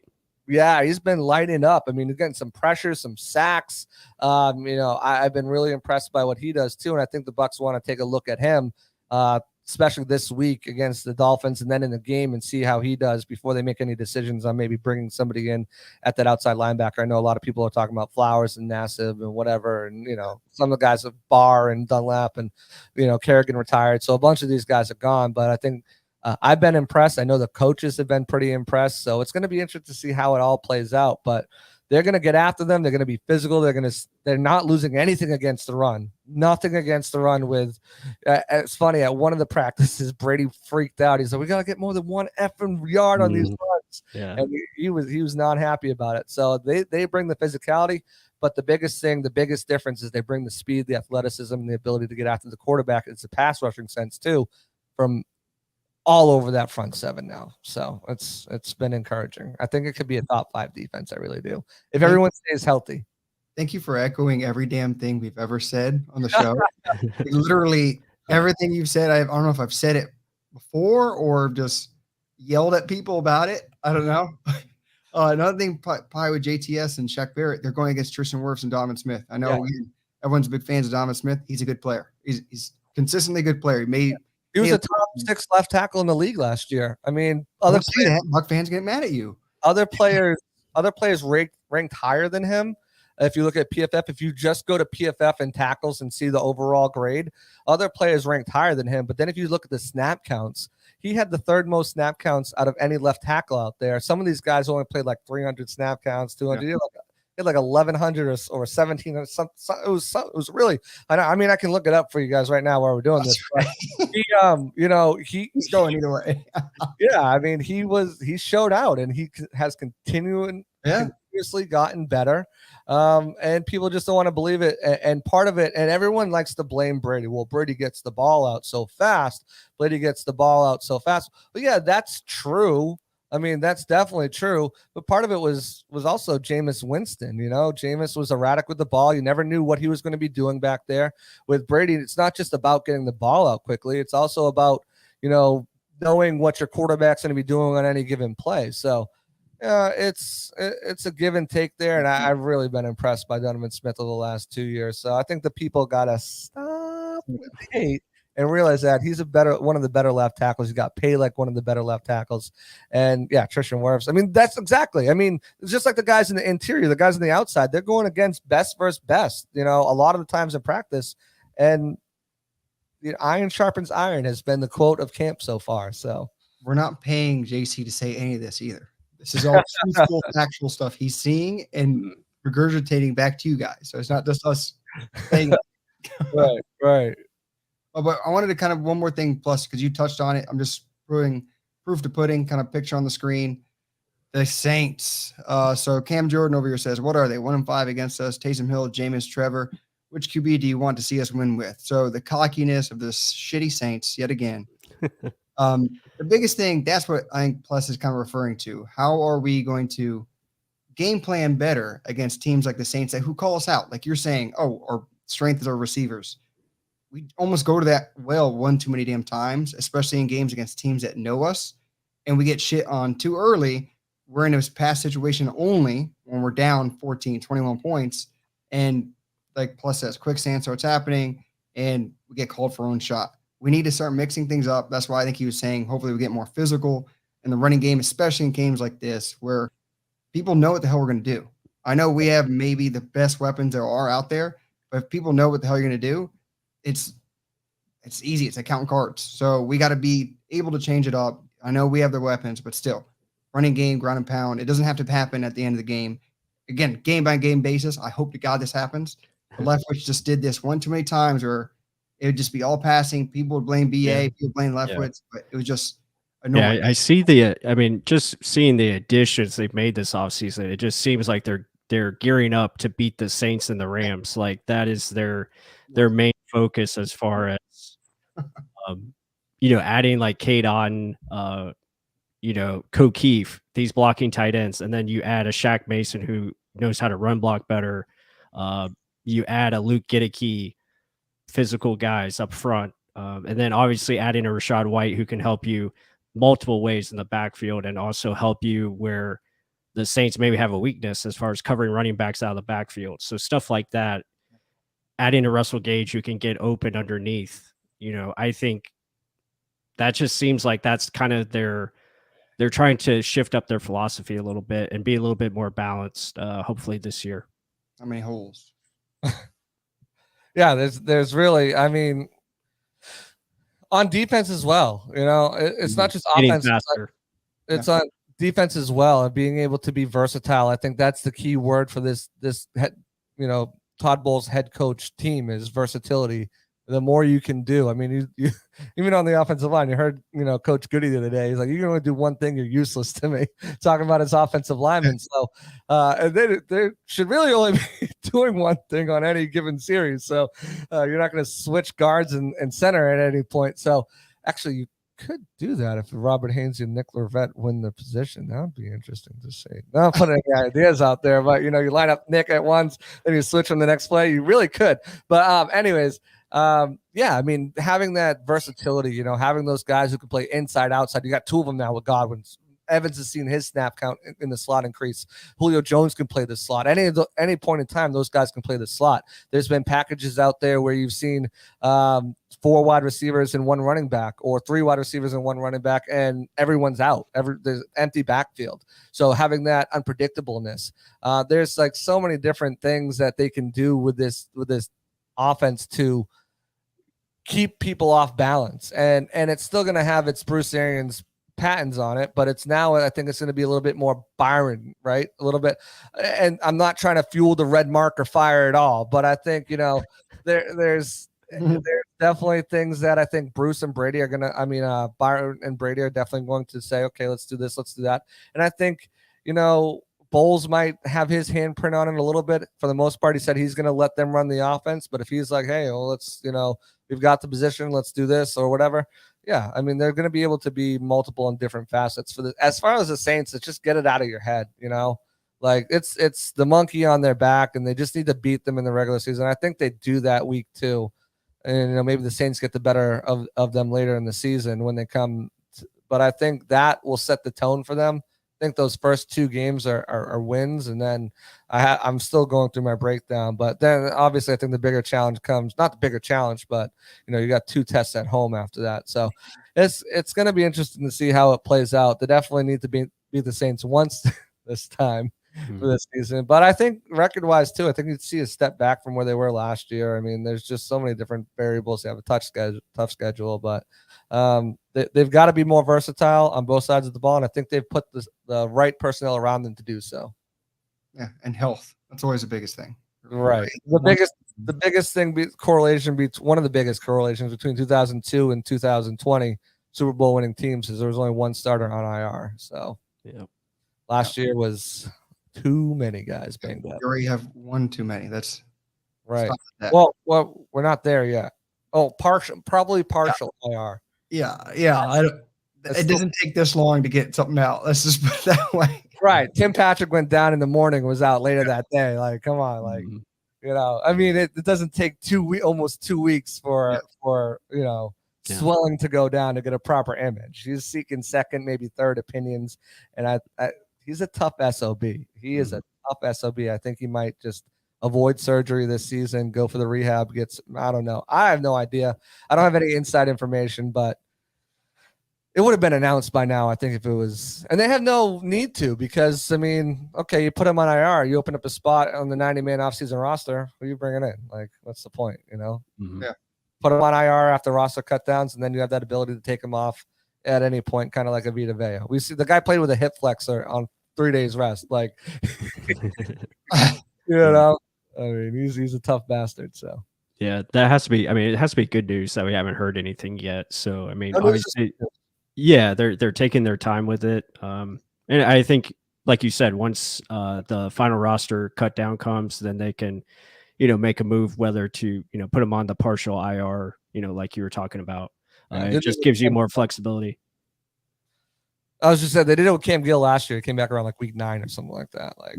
Yeah, he's been lighting up. I mean, he's getting some pressure, some sacks. I've been really impressed by what he does too, and I think the Bucs want to take a look at him, especially this week against the Dolphins, and then in the game and see how he does before they make any decisions on maybe bringing somebody in at that outside linebacker. I know a lot of people are talking about Flowers and Nassib and whatever, and some of the guys of Barr and Dunlap and Kerrigan retired, so a bunch of these guys are gone. But I think I've been impressed. I know the coaches have been pretty impressed. So it's going to be interesting to see how it all plays out. But they're going to get after them. They're going to be physical. They're not losing anything against the run. Nothing against the run with. It's funny. At one of the practices, Brady freaked out. He's like, "We got to get more than one effing yard on these runs." Yeah. And he was not happy about it. So they bring the physicality. But the biggest difference is they bring the speed, the athleticism, and the ability to get after the quarterback. It's a pass rushing sense too, from all over that front seven now. So it's been encouraging. I think it could be a top 5 defense. I really do. If everyone stays healthy. Thank you for echoing every damn thing we've ever said on the show. Literally everything you've said. I don't know if I've said it before or just yelled at people about it. I don't know. Another thing, probably with JTS and Shaq Barrett, they're going against Tristan Wirfs and Donovan Smith. I know everyone's big fans of Donovan Smith. He's a good player. He's consistently a good player. He was a top 6 left tackle in the league last year. I mean, other Buck fans get mad at you. Other players ranked higher than him. If you look at PFF, if you just go to PFF and tackles and see the overall grade, other players ranked higher than him. But then if you look at the snap counts, he had the third most snap counts out of any left tackle out there. Some of these guys only played like 300 snap counts, 200. Yeah. He had like 1,100 or 1,700 or something. It was really. I mean, I can look it up for you guys right now while we're doing this. Right. He's going either way. Yeah, I mean, he showed out, and he has continuously gotten better. And people just don't want to believe it. And part of it, and everyone likes to blame Brady. Well, Brady gets the ball out so fast. But yeah, that's true. I mean, that's definitely true. But part of it was also Jameis Winston. Jameis was erratic with the ball. You never knew what he was going to be doing back there. With Brady, it's not just about getting the ball out quickly. It's also about, knowing what your quarterback's going to be doing on any given play. So, it's a give and take there. And I've really been impressed by Donovan Smith over the last 2 years. So I think the people got to stop with hate and realize that he's one of the better left tackles. He got paid like one of the better left tackles. And yeah, Tristan Wirfs. I mean, that's exactly. I mean, it's just like the guys in the interior, the guys on the outside, they're going against best versus best, a lot of the times in practice. And iron sharpens iron has been the quote of camp so far. So we're not paying JC to say any of this either. This is all truthful, factual stuff he's seeing and regurgitating back to you guys. So it's not just us saying right. But I wanted to kind of one more thing plus, because you touched on it. I'm just putting proof to pudding kind of picture on the screen. The Saints. So Cam Jordan over here says, what are they? 1-5 against us. Taysom Hill, Jameis, Trevor. Which QB do you want to see us win with? So the cockiness of this shitty Saints yet again. The biggest thing, that's what I think Plus is kind of referring to. How are we going to game plan better against teams like the Saints who call us out? Like you're saying, our strength is our receivers. We almost go to that well one too many damn times, especially in games against teams that know us, and we get shit on too early. We're in a pass situation only when we're down 14, 21 points. And like Plus says, quicksand starts happening and we get called for our own shot. We need to start mixing things up. That's why I think he was saying, hopefully we get more physical in the running game, especially in games like this where people know what the hell we're going to do. I know we have maybe the best weapons there are out there, but if people know what the hell you're going to do, it's easy. It's like counting cards. So we got to be able to change it up. I know we have the weapons, but still running game, ground and pound. It doesn't have to happen at the end of the game. Again, game by game basis. I hope to God this happens. The Leftwich just did this one too many times where it would just be all passing. People would blame BA, people blame Leftwich, but it was just annoying. Yeah, I see just seeing the additions they've made this offseason, it just seems like they're gearing up to beat the Saints and the Rams. Like that is their main focus as far as adding like Cade on O'Keefe, these blocking tight ends, and then you add a Shaq Mason who knows how to run block better. You add a Luke Giddicky, physical guys up front, and then obviously adding a Rashad White who can help you multiple ways in the backfield and also help you where the Saints maybe have a weakness as far as covering running backs out of the backfield. So stuff like that, adding a Russell Gage who can get open underneath, I think that just seems like that's kind of they're trying to shift up their philosophy a little bit and be a little bit more balanced, hopefully this year. How many holes? Yeah, there's really, I mean, on defense as well, it's not just offense. It's on defense as well, and being able to be versatile. I think that's the key word for this Todd Bowles head coach team is versatility. The more you can do. I mean, you even on the offensive line, you heard, Coach Goody the other day. He's like, you can only do one thing, you're useless to me. Talking about his offensive linemen. So and they should really only be doing one thing on any given series. So you're not going to switch guards and center at any point. So actually, you could do that if Robert Haynes and Nick Leverett win the position. That would be interesting to see. Not putting any ideas out there, but you line up Nick at once, then you switch on the next play. You really could. But anyways. I mean, having that versatility, having those guys who can play inside, outside. You got two of them now with Godwin. Evans has seen his snap count in the slot increase. Julio Jones can play the slot. Any point in time, those guys can play the slot. There's been packages out there where you've seen 4 wide receivers and 1 running back, or 3 wide receivers and 1 running back, and everyone's out. There's empty backfield. So having that unpredictableness, there's like so many different things that they can do with this offense to keep people off balance, and it's still going to have its Bruce Arians patents on it, but it's now, I think it's going to be a little bit more Byron, right? A little bit. And I'm not trying to fuel the red marker fire at all, but I think, there's definitely things that I think Bruce and Brady are going to, Byron and Brady are definitely going to say, okay, let's do this, let's do that. And I think, Bowles might have his handprint on it a little bit. For the most part, he said he's going to let them run the offense, but if he's like, hey, well, let's, we've got the position, let's do this or whatever. Yeah, they're going to be able to be multiple and different facets for this. As far as the Saints, it's just get it out of your head, like it's the monkey on their back, and they just need to beat them in the regular season. I think they do that week 2, and maybe the Saints get the better of them later in the season when they come. But I think that will set the tone for them. I think those first 2 games are wins, and then I'm still going through my breakdown. But then obviously I think the bigger challenge comes, not the bigger challenge, but you got 2 tests at home after that. So it's going to be interesting to see how it plays out. They definitely need to beat the Saints once this time for this season. But I think record-wise too, I think you'd see a step back from where they were last year. There's just so many different variables. They have a tough schedule, but they've got to be more versatile on both sides of the ball, and I think they've put the right personnel around them to do so. Yeah, and health. That's always the biggest thing. Right. The biggest thing, one of the biggest correlations between 2002 and 2020 Super Bowl winning teams is there was only 1 starter on IR. So last year was too many guys banged up. You already have 1 too many. That's right. Well, we're not there yet. Oh, probably partial IR. Yeah. It doesn't take this long to get something out. Let's just put it that way. Right. Tim Patrick went down in the morning, was out later that day. Like, come on, like, it doesn't take almost 2 weeks for swelling to go down to get a proper image. He's seeking second, maybe third opinions, and he's a tough SOB. He is a tough SOB. I think he might just avoid surgery this season, go for the rehab, I don't know. I have no idea. I don't have any inside information, but it would have been announced by now, I think, if it was. And they have no need to, because, okay, you put him on IR, you open up a spot on the 90-man offseason roster, who are you bringing in? Like, what's the point, Mm-hmm. Yeah. Put him on IR after roster cutdowns, and then you have that ability to take him off at any point, kind of like a Vita Vea. We see the guy played with a hip flexor on 3 days rest. Like, he's a tough bastard. So yeah, that has to be. It has to be good news that we haven't heard anything yet. So obviously, yeah, they're taking their time with it. And I think, like you said, once the final roster cut down comes, then they can, make a move whether to, put them on the partial IR, like you were talking about. It just gives you more flexibility. I was just saying they did it with Cam Gill last year. It came back around like week 9 or something like that. Like,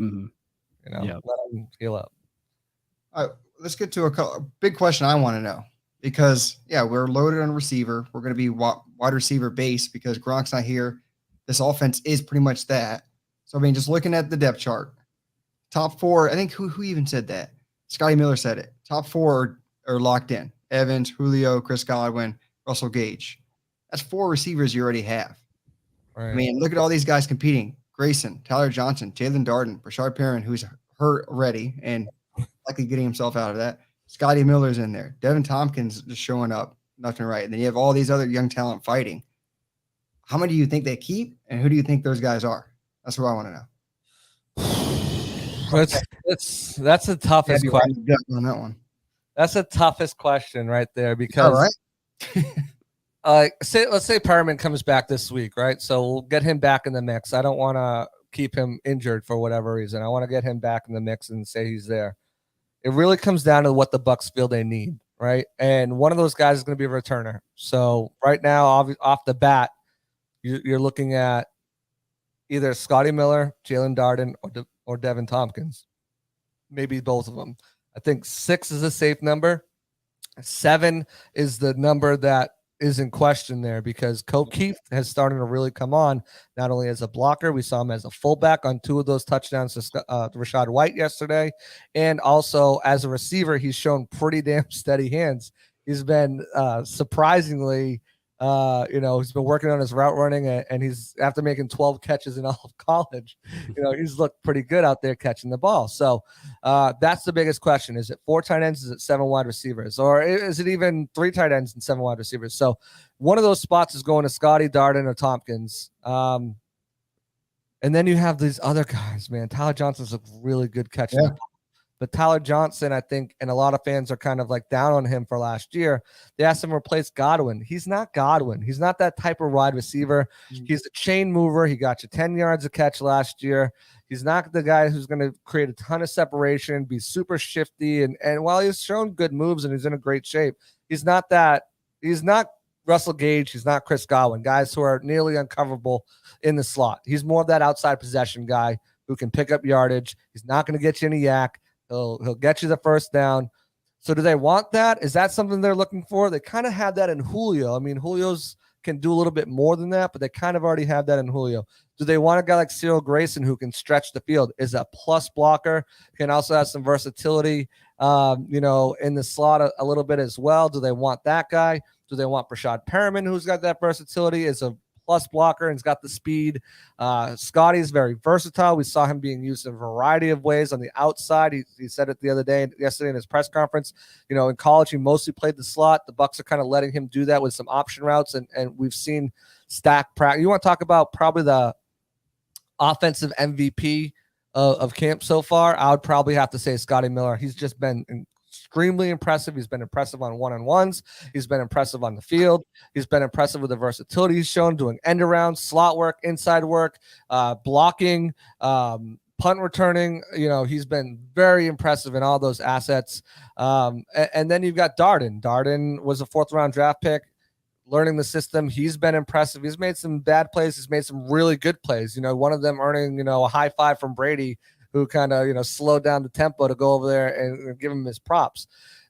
let him heal up. All right, let's get to a big question I want to know, because we're loaded on receiver. We're going to be wide receiver base because Gronk's not here. This offense is pretty much that. So just looking at the depth chart, top 4. I think who even said that? Scotty Miller said it. Top 4 are locked in: Evans, Julio, Chris Godwin, Russell Gage. That's 4 receivers you already have. Right. Look at all these guys competing: Grayson, Tyler Johnson, Jalen Darden, Brashard Perrin, who's hurt already and likely getting himself out of that. Scotty Miller's in there. Devin Tompkins just showing up, nothing right. And then you have all these other young talent fighting. How many do you think they keep, and who do you think those guys are? That's what I want to know. That's the toughest question on that one. That's the toughest question right there, because let's say Perriman comes back this week, right? So we'll get him back in the mix. I don't want to keep him injured for whatever reason. I want to get him back in the mix and say he's there. It really comes down to what the Bucs feel they need, right? And one of those guys is going to be a returner. So right now, off the bat, you're looking at either Scotty Miller, Jalen Darden, or Devin Tompkins. Maybe both of them. I think 6 is a safe number. 7 is the number that is in question there because Keith has started to really come on, not only as a blocker, we saw him as a fullback on 2 of those touchdowns to Rachaad White yesterday, and also as a receiver, he's shown pretty damn steady hands. He's been surprisingly, he's been working on his route running, and he's, after making 12 catches in all of college, he's looked pretty good out there catching the ball. So that's the biggest question. Is it 4 tight ends? Is it 7 wide receivers? Or is it even 3 tight ends and 7 wide receivers? So one of those spots is going to Scotty, Darden, or Tompkins. And then you have these other guys, man. Tyler Johnson's a really good catching the ball. But Tyler Johnson, I think, and a lot of fans are kind of like down on him for last year. They asked him to replace Godwin. He's not Godwin. He's not that type of wide receiver. He's a chain mover. He got you 10 yards a catch last year. He's not the guy who's going to create a ton of separation, be super shifty. And while he's shown good moves and he's in a great shape, he's not that. He's not Russell Gage. He's not Chris Godwin, guys who are nearly uncoverable in the slot. He's more of that outside possession guy who can pick up yardage. He's not going to get you in a yak. He'll get you the first down. So do they want that? Is that something they're looking for? They kind of have that in Julio. I mean, Julio's can do a little bit more than that, but they kind of already have that in Julio. Do they want a guy like Cyril Grayson who can stretch the field? Is a plus blocker, can also have some versatility, in the slot a little bit as well. Do they want that guy? Do they want Brashad Perriman, who's got that versatility, is a plus blocker and he's got the speed? Scotty is very versatile. We saw him being used in a variety of ways on the outside. He said it yesterday in his press conference. In college, he mostly played the slot. The Bucs are kind of letting him do that with some option routes, and we've seen stack practice. You want to talk about probably the offensive MVP of camp so far? I would probably have to say Scotty Miller. He's just been extremely impressive. He's been impressive on one-on-ones. He's been impressive on the field. He's been impressive with the versatility he's shown, doing end around, slot work, inside work, blocking, punt returning. He's been very impressive in all those assets. And then you've got Darden. Darden was a 4th-round draft pick, learning the system. He's been impressive. He's made some bad plays. He's made some really good plays. One of them earning, a high five from Brady, who kind of, slowed down the tempo to go over there and give him his props.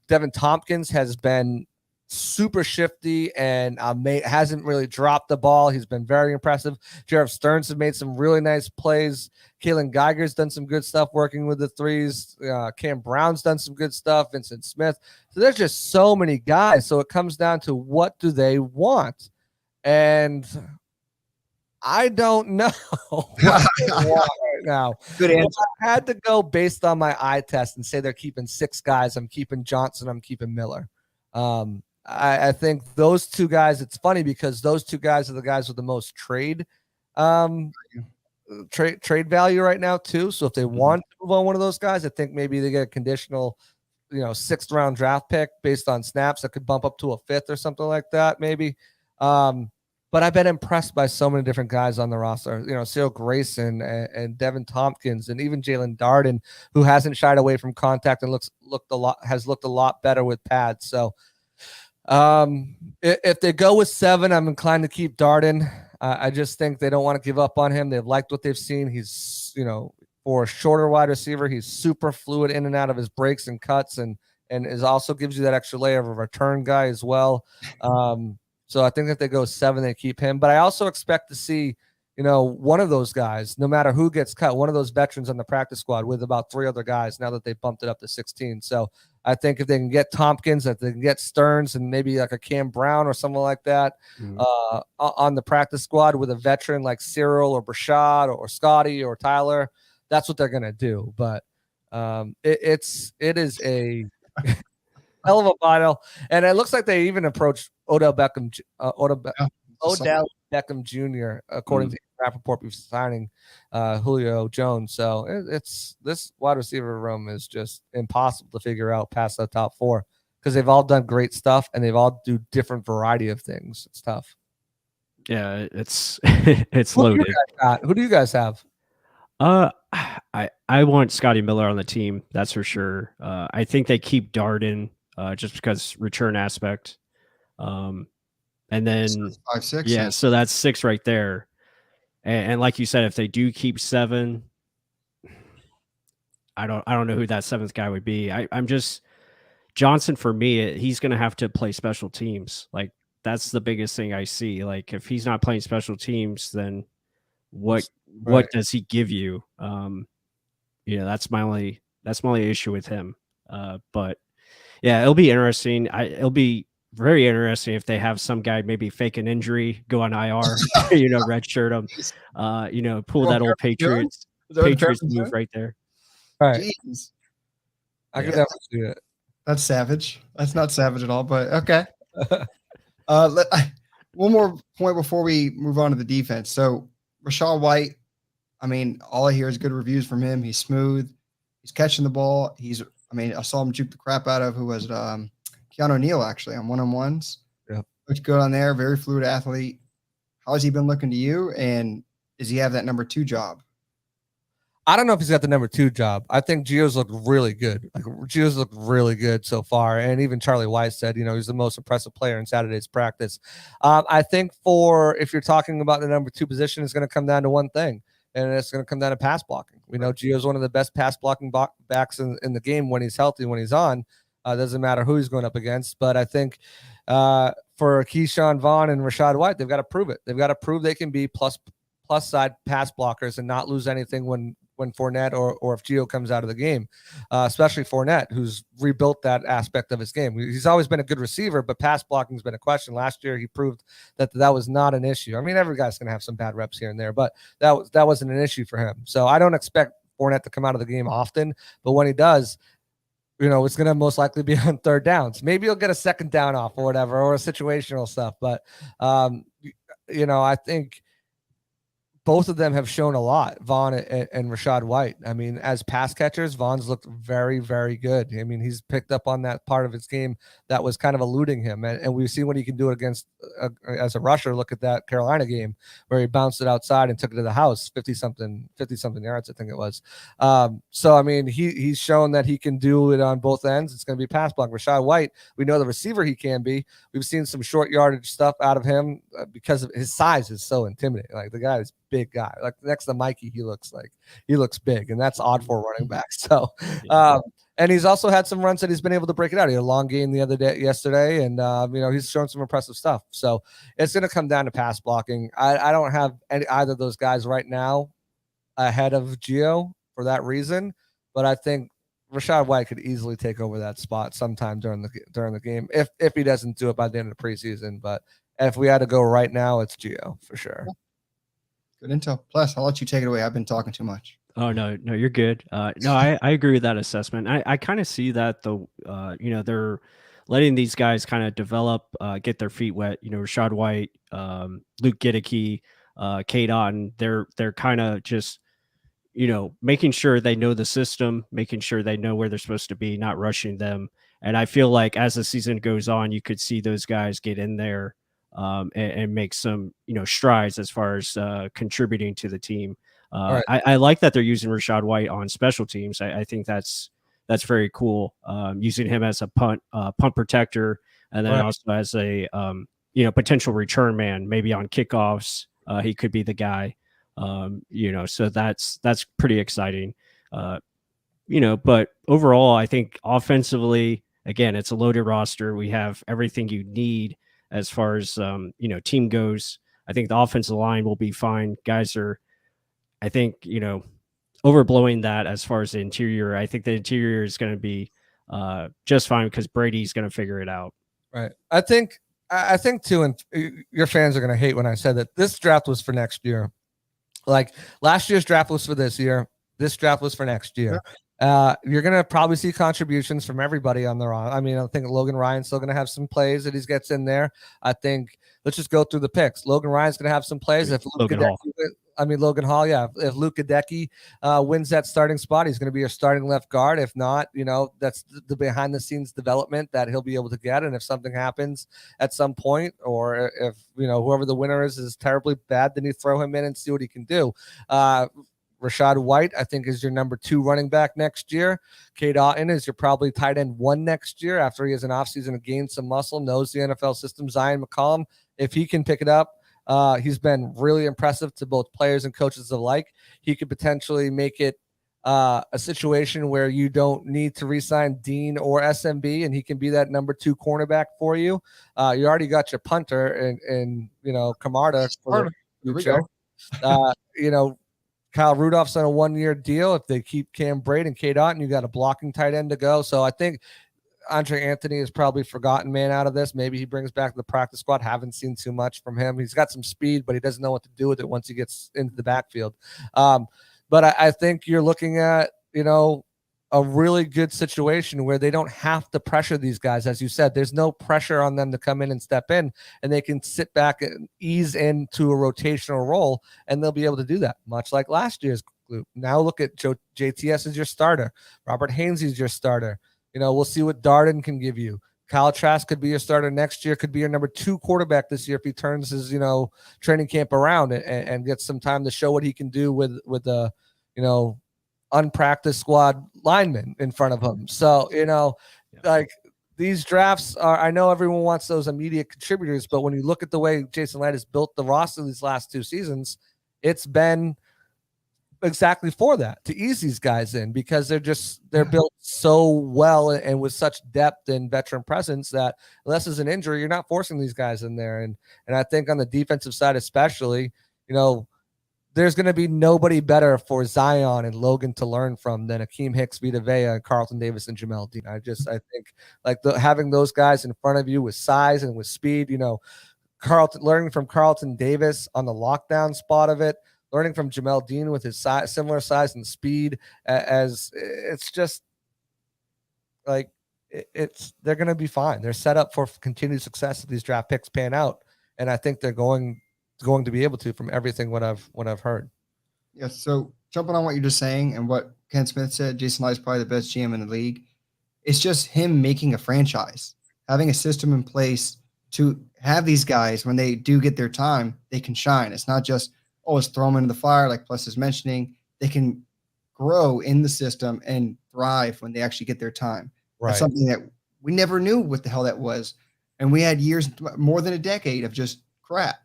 Devin Tompkins has been super shifty and hasn't really dropped the ball. He's been very impressive. Jared Stearns has made some really nice plays. Kalen Geiger's done some good stuff working with the threes. Cam Brown's done some good stuff. Vincent Smith. So there's just so many guys. So it comes down to, what do they want? And I don't know what they want right now. Good answer. If I had to go based on my eye test and say they're keeping 6 guys, I'm keeping Johnson, I'm keeping Miller. I think those 2 guys, it's funny because those 2 guys are the guys with the most trade value right now too. So if they want to move on one of those guys, I think maybe they get a conditional, 6th-round draft pick based on snaps that could bump up to a 5th or something like that maybe. But I've been impressed by so many different guys on the roster. Cyril Grayson and Devin Tompkins and even Jalen Darden, who hasn't shied away from contact and has looked a lot better with pads. So if they go with 7, I'm inclined to keep Darden. I just think they don't want to give up on him. They've liked what they've seen. He's, for a shorter wide receiver, he's super fluid in and out of his breaks and cuts, and is also gives you that extra layer of a return guy as well. So I think if they go 7, they keep him. But I also expect to see, one of those guys, no matter who gets cut, one of those veterans on the practice squad with about 3 other guys now that they bumped it up to 16. So I think if they can get Tompkins, if they can get Stearns and maybe like a Cam Brown or someone like that on the practice squad with a veteran like Cyril or Brashad or Scotty or Tyler, that's what they're going to do. But it is a hell of a battle. And it looks like they even approached Odell Beckham Jr., according to Rappaport, before signing Julio Jones. So it's this wide receiver room is just impossible to figure out past the top 4 because they've all done great stuff and they've all do different variety of things. It's tough. Yeah, it's it's loaded. Who do you guys have? I want Scotty Miller on the team. That's for sure. I think they keep Darden just because return aspect. And then 5, 6. Yeah, so that's 6 right there. And like you said, if they do keep 7, I don't know who that 7th guy would be. I'm just Johnson for me. He's going to have to play special teams. Like that's the biggest thing I see. Like if he's not playing special teams, then what Right. does he give you? That's my only issue with him. But yeah, it'll be interesting. It'll be very interesting if they have some guy maybe fake an injury, go on IR, redshirt him, pull that old Patriots move right there. Right. Jeez. I could definitely see it. That's savage. That's not savage at all, but okay. One more point before we move on to the defense. So Rachaad White, I mean, all I hear is good reviews from him. He's smooth. He's catching the ball. I saw him juke the crap out of who was it? Keanu O'Neal actually on one-on-ones. Yeah. Looked good on there. Very fluid athlete. How has he been looking to you? And does he have that number 2 job? I don't know if he's got the number 2 job. I think Gio's looked really good. Gio's looked really good so far. And even Charlie Weiss said, he's the most impressive player in Saturday's practice. I think if you're talking about the number 2 position, it's going to come down to one thing, and it's going to come down to pass blocking. We know Gio's one of the best pass blocking backs in the game when he's healthy, when he's on. Doesn't matter who he's going up against. But I think for Keyshawn Vaughn and Rachaad White, they've got to prove it. They've got to prove they can be plus side pass blockers and not lose anything when Fournette or if Gio comes out of the game, especially Fournette, who's rebuilt that aspect of his game. He's always been a good receiver, but pass blocking has been a question. Last year, he proved that was not an issue. I mean, every guy's going to have some bad reps here and there, but that wasn't an issue for him. So I don't expect Fournette to come out of the game often, but when he does, it's going to most likely be on third downs. Maybe he'll get a second down off or whatever, or a situational stuff. But, I think both of them have shown a lot, Vaughn and Rachaad White. I mean, as pass catchers, Vaughn's looked very, very good. I mean, he's picked up on that part of his game that was kind of eluding him. And we've seen what he can do against as a rusher. Look at that Carolina game where he bounced it outside and took it to the house, 50-something yards, I think it was. So, I mean, he's shown that he can do it on both ends. It's going to be pass block. Rachaad White, we know the receiver he can be. We've seen some short yardage stuff out of him because of his size is so intimidating. Like, the guy is big guy. Like next to Mikey, he looks big, and that's odd for a running back. So, and he's also had some runs that he's been able to break it out. He had a long game yesterday, and he's shown some impressive stuff. So it's going to come down to pass blocking. I don't have either of those guys right now ahead of Gio for that reason, but I think Rachaad White could easily take over that spot sometime during the game if he doesn't do it by the end of the preseason. But if we had to go right now, it's Gio for sure. Good intel. Plus, I'll let you take it away. I've been talking too much. Oh, no, you're good. No, I agree with that assessment. I kind of see that they're letting these guys kind of develop, get their feet wet. Rachaad White, Luke Giddicky, Cade Otton, they're kind of just, making sure they know the system, making sure they know where they're supposed to be, not rushing them. And I feel like as the season goes on, you could see those guys get in there and make some, strides as far as contributing to the team. Right. I like that they're using Rachaad White on special teams. I think that's very cool. Using him as a punt protector, and then also as a potential return man, maybe on kickoffs. He could be the guy. So that's pretty exciting. But overall, I think offensively, again, it's a loaded roster. We have everything you need as far as team goes. I think the offensive line will be fine. Guys are, I think, overblowing that as far as the interior. I think the interior is going to be just fine because Brady's going to figure it out. Right. I think too, and your fans are going to hate when I said that this draft was for next year. Like last year's draft was for this year. This draft was for next year. Yeah. You're going to probably see contributions from everybody on their own. I mean, I think Logan Ryan's still going to have some plays that he gets in there. I think let's just go through the picks. Logan Ryan's going to have some plays. If Logan Hall, yeah. If Luke Giddicky wins that starting spot, he's going to be a starting left guard. If not, that's the behind the scenes development that he'll be able to get. And if something happens at some point, or if whoever the winner is terribly bad, then you throw him in and see what he can do. Rachaad White, I think, is your number 2 running back next year. Cade Otton is your probably tight end 1 next year after he has an offseason to gain some muscle, knows the NFL system. Zion McCollum, if he can pick it up, he's been really impressive to both players and coaches alike. He could potentially make it a situation where you don't need to re-sign Dean or SMB, and he can be that number 2 cornerback for you. You already got your punter and Camarda for the future. Kyle Rudolph's on a 1-year deal. If they keep Cam Braid and K. Dotton, you got a blocking tight end to go. So I think Andre Anthony is probably forgotten man out of this. Maybe he brings back the practice squad. Haven't seen too much from him. He's got some speed, but he doesn't know what to do with it once he gets into the backfield. But I think you're looking at, a really good situation where they don't have to pressure these guys. As you said, there's no pressure on them to come in and step in, and they can sit back and ease into a rotational role, and they'll be able to do that, much like last year's group. Now look at JTS as your starter. Robert Hainsey is your starter. We'll see what Darden can give you. Kyle Trask could be your starter next year, could be your number 2 quarterback this year if he turns his, training camp around and gets some time to show what he can do with the, unpracticed squad linemen in front of him. So, like these drafts are, I know everyone wants those immediate contributors, but when you look at the way Jason Light has built the roster these last 2 seasons, it's been exactly for that, to ease these guys in, because they're built so well and with such depth and veteran presence that unless there's an injury, you're not forcing these guys in there. And I think on the defensive side, especially, there's going to be nobody better for Zion and Logan to learn from than Akeem Hicks, Vita Vea, and Carlton Davis and Jamel Dean. I think like having those guys in front of you with size and with speed, learning from Carlton Davis on the lockdown spot of it, learning from Jamel Dean with his size, similar size and speed, as it's just like they're going to be fine. They're set up for continued success if these draft picks pan out, and I think they're going to be able to, from everything what I've heard. Yes. So jumping on what you're just saying and what Ken Smith said, Jason Light is probably the best GM in the league. It's just him making a franchise, having a system in place to have these guys, when they do get their time, they can shine. It's not just, let's throw them into the fire, like Plus is mentioning. They can grow in the system and thrive when they actually get their time. Right. That's something that we never knew what the hell that was. And we had years, more than a decade of just crap.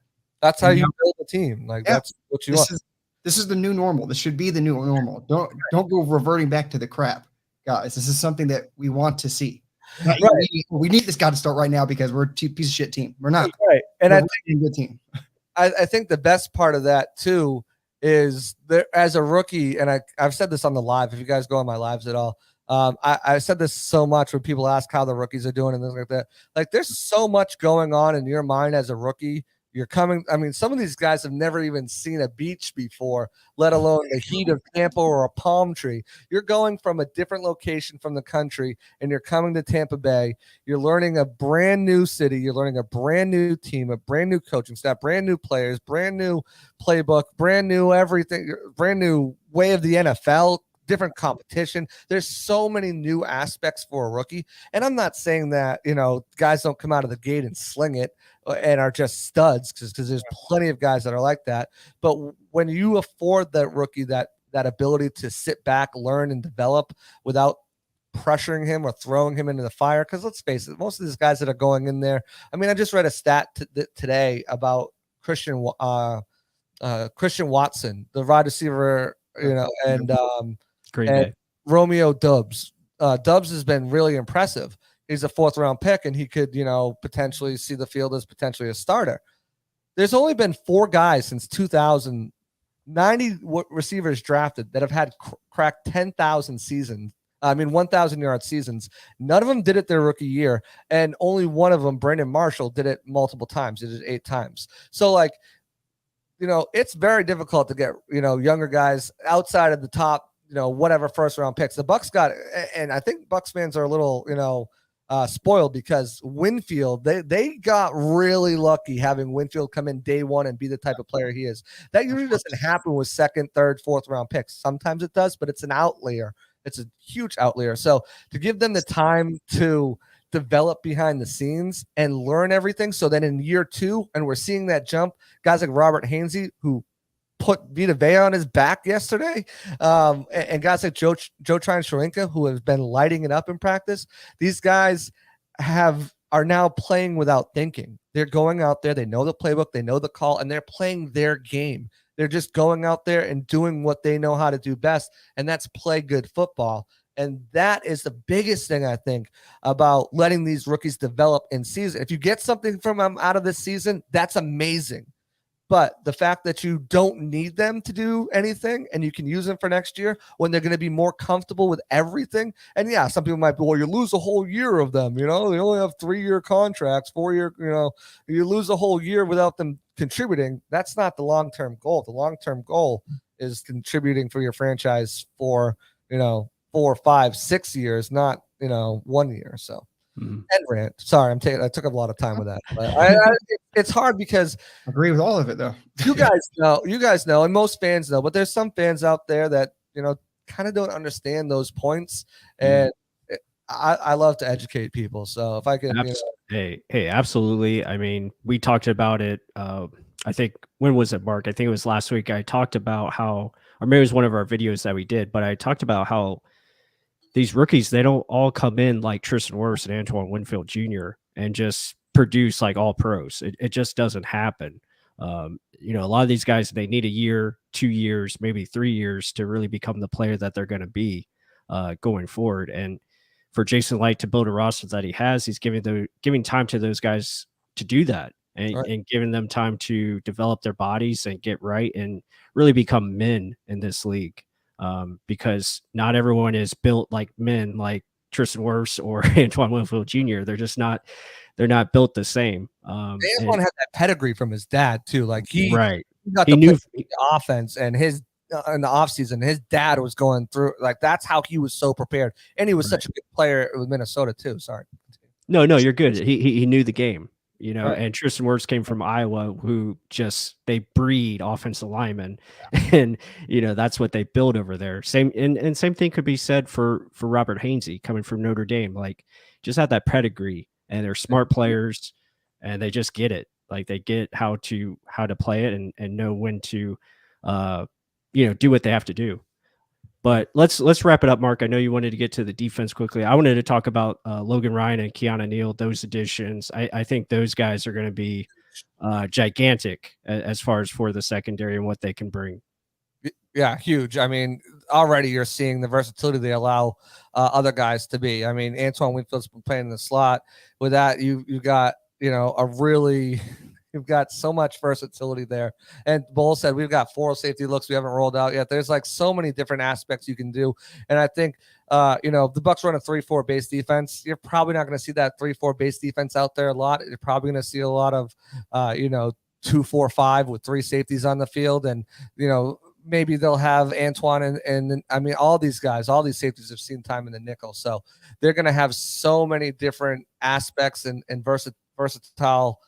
That's how you build a team. Like, that's what you want. This is the new normal. This should be the new normal. Don't go reverting back to the crap, guys. This is something that we want to see. Right. We need this guy to start right now because we're a piece of shit team. We're not. Right. And I think a good team. I think the best part of that too is there as a rookie, and I've said this on the live. If you guys go on my lives at all, I said this so much when people ask how the rookies are doing and things like that. Like, there's so much going on in your mind as a rookie. Some of these guys have never even seen a beach before, let alone the heat of Tampa or a palm tree. You're going from a different location from the country, and you're coming to Tampa Bay. You're learning a brand new city. You're learning a brand new team, a brand new coaching staff, brand new players, brand new playbook, brand new everything, brand new way of the NFL, different competition. There's so many new aspects for a rookie. And I'm not saying that, guys don't come out of the gate and sling it and are just studs, because there's plenty of guys that are like that. But when you afford that rookie that ability to sit back, learn, and develop without pressuring him or throwing him into the fire, because let's face it, most of these guys that are going in there, I just read a stat today about Christian Watson, the wide receiver, and Romeo Dubs. Dubs has been really impressive. He's a 4th round pick, and he could, potentially see the field as potentially a starter. There's only been 4 guys since 2000, 90 receivers drafted that have had cracked 10,000 seasons. 1,000-yard seasons. None of them did it their rookie year, and only one of them, Brandon Marshall, did it multiple times. He did it 8 times. So, it's very difficult to get, younger guys outside of the top, whatever first-round picks. The Bucs got, and I think Bucs fans are a little, spoiled, because Winfield, they got really lucky having Winfield come in day one and be the type of player he is. That usually doesn't happen with 2nd, 3rd, 4th round picks. Sometimes it does, but it's an outlier. It's a huge outlier. So to give them the time to develop behind the scenes and learn everything, so that in year 2, and we're seeing that jump, guys like Robert Hainsey, who put Vita Vea on his back yesterday, and guys like Joe Trine-Shoyinka, who has been lighting it up in practice. These guys are now playing without thinking. They're going out there, they know the playbook, they know the call, and they're playing their game. They're just going out there and doing what they know how to do best, and that's play good football. And that is the biggest thing, I think, about letting these rookies develop in season. If you get something from them out of this season, that's amazing. But the fact that you don't need them to do anything and you can use them for next year when they're going to be more comfortable with everything. And yeah, some people might be, well, you lose a whole year of them. They only have 3-year contracts, 4-year, you lose a whole year without them contributing. That's not the long-term goal. The long-term goal is contributing for your franchise for, 4, 5, 6 years, not, 1 year. So. And rant. Sorry, I took up a lot of time with that. But it's hard because I agree with all of it though. you guys know, and most fans know, but there's some fans out there that kind of don't understand those points, and I love to educate people. So if I can, hey, absolutely. I mean, we talked about it. I think when was it, Mark? I think it was last week. I talked about how, or maybe it was one of our videos that we did, but I talked about how these rookies, they don't all come in like Tristan Wirfs and Antoine Winfield Jr. and just produce like all pros. It just doesn't happen. A lot of these guys, they need a year, 2 years, maybe 3 years to really become the player that they're going to be going forward. And for Jason Licht to build a roster that he has, he's giving time to those guys to do that, and giving them time to develop their bodies and get right and really become men in this league. Because not everyone is built like men, like Tristan Wirfs or Antoine Winfield Jr. They're not built the same. Antoine had that pedigree from his dad too. Like he got he knew the offense, and his in the offseason, his dad was going through, like, that's how he was so prepared. And he was such a good player with Minnesota too. Sorry. No, you're good. He knew the game. And Tristan Wirfs came from Iowa, who they breed offensive linemen, and that's what they build over there. Same thing could be said for Robert Hainsey coming from Notre Dame. Like, just had that pedigree, and they're smart players, and they just get it. Like, they get how to play it and know when to, do what they have to do. But let's wrap it up, Mark. I know you wanted to get to the defense quickly. I wanted to talk about Logan Ryan and Keanu Neal, those additions. I think those guys are going to be gigantic as far as for the secondary and what they can bring. Yeah, huge. I mean, already you're seeing the versatility they allow other guys to be. I mean, Antoine Winfield's been playing in the slot. With that, you got you've got so much versatility there. And Bull said we've got 4 safety looks we haven't rolled out yet. There's like so many different aspects you can do. And I think, the Bucs run a 3-4 base defense. You're probably not going to see that 3-4 base defense out there a lot. You're probably going to see a lot of, 2-4-5 with 3 safeties on the field. And, maybe they'll have Antoine and I mean, all these guys, all these safeties have seen time in the nickel. So they're going to have so many different aspects and versatile,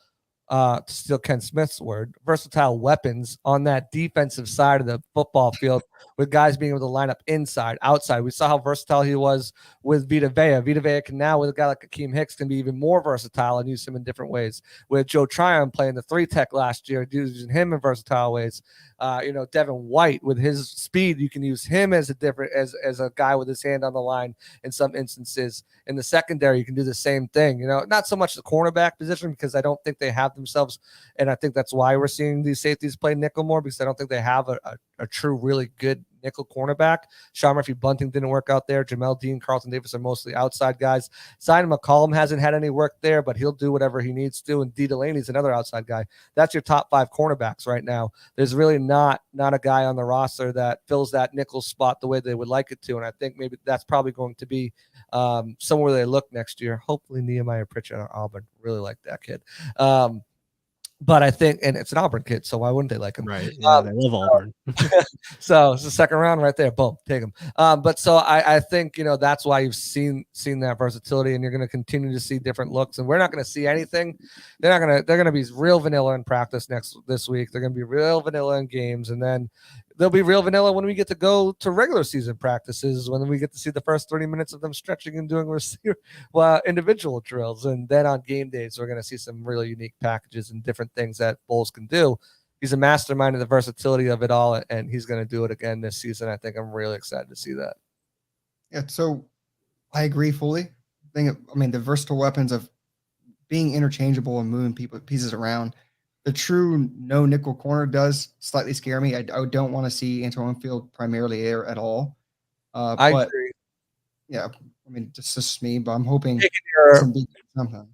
to steal Ken Smith's word, versatile weapons on that defensive side of the football field, with guys being able to line up inside, outside. We saw how versatile he was with Vita Vea. Vita Vea can now, with a guy like Akeem Hicks, can be even more versatile and use him in different ways. With Joe Tryon playing the 3-tech last year, using him in versatile ways. Devin White, with his speed, you can use him as a guy with his hand on the line in some instances. In the secondary, you can do the same thing. Not so much the cornerback position, because I don't think they have themselves, and I think that's why we're seeing these safeties play nickel more, because I don't think they have a true, really good nickel cornerback. Sean Murphy-Bunting didn't work out there. Jamel Dean, Carlton Davis are mostly outside guys. Simon McCollum hasn't had any work there, but he'll do whatever he needs to. And D. Delaney's another outside guy. That's your top 5 cornerbacks right now. There's really not a guy on the roster that fills that nickel spot the way they would like it to. And I think maybe that's probably going to be somewhere they look next year. Hopefully Nehemiah Pritchett at Auburn. Really like that kid. But I think, and it's an Auburn kid, so why wouldn't they like him? Right. Yeah, they love Auburn. So it's the second round right there. Boom, take him. But so I think, that's why you've seen that versatility, and you're going to continue to see different looks. And we're not going to see anything. They're going to be real vanilla in practice this week. They're going to be real vanilla in games, and then they'll be real vanilla when we get to go to regular season practices, when we get to see the first 30 minutes of them stretching and doing individual drills. And then on game days, we're going to see some really unique packages and different things that Bulls can do. He's a mastermind of the versatility of it all, and he's going to do it again this season. I think I'm really excited to see that. Yeah, so I agree fully. The versatile weapons of being interchangeable and moving pieces around, the true no nickel corner does slightly scare me. I don't want to see Antoine Winfield primarily there at all. I But agree. yeah, I mean, it's just me, but I'm hoping Taking your, some big something.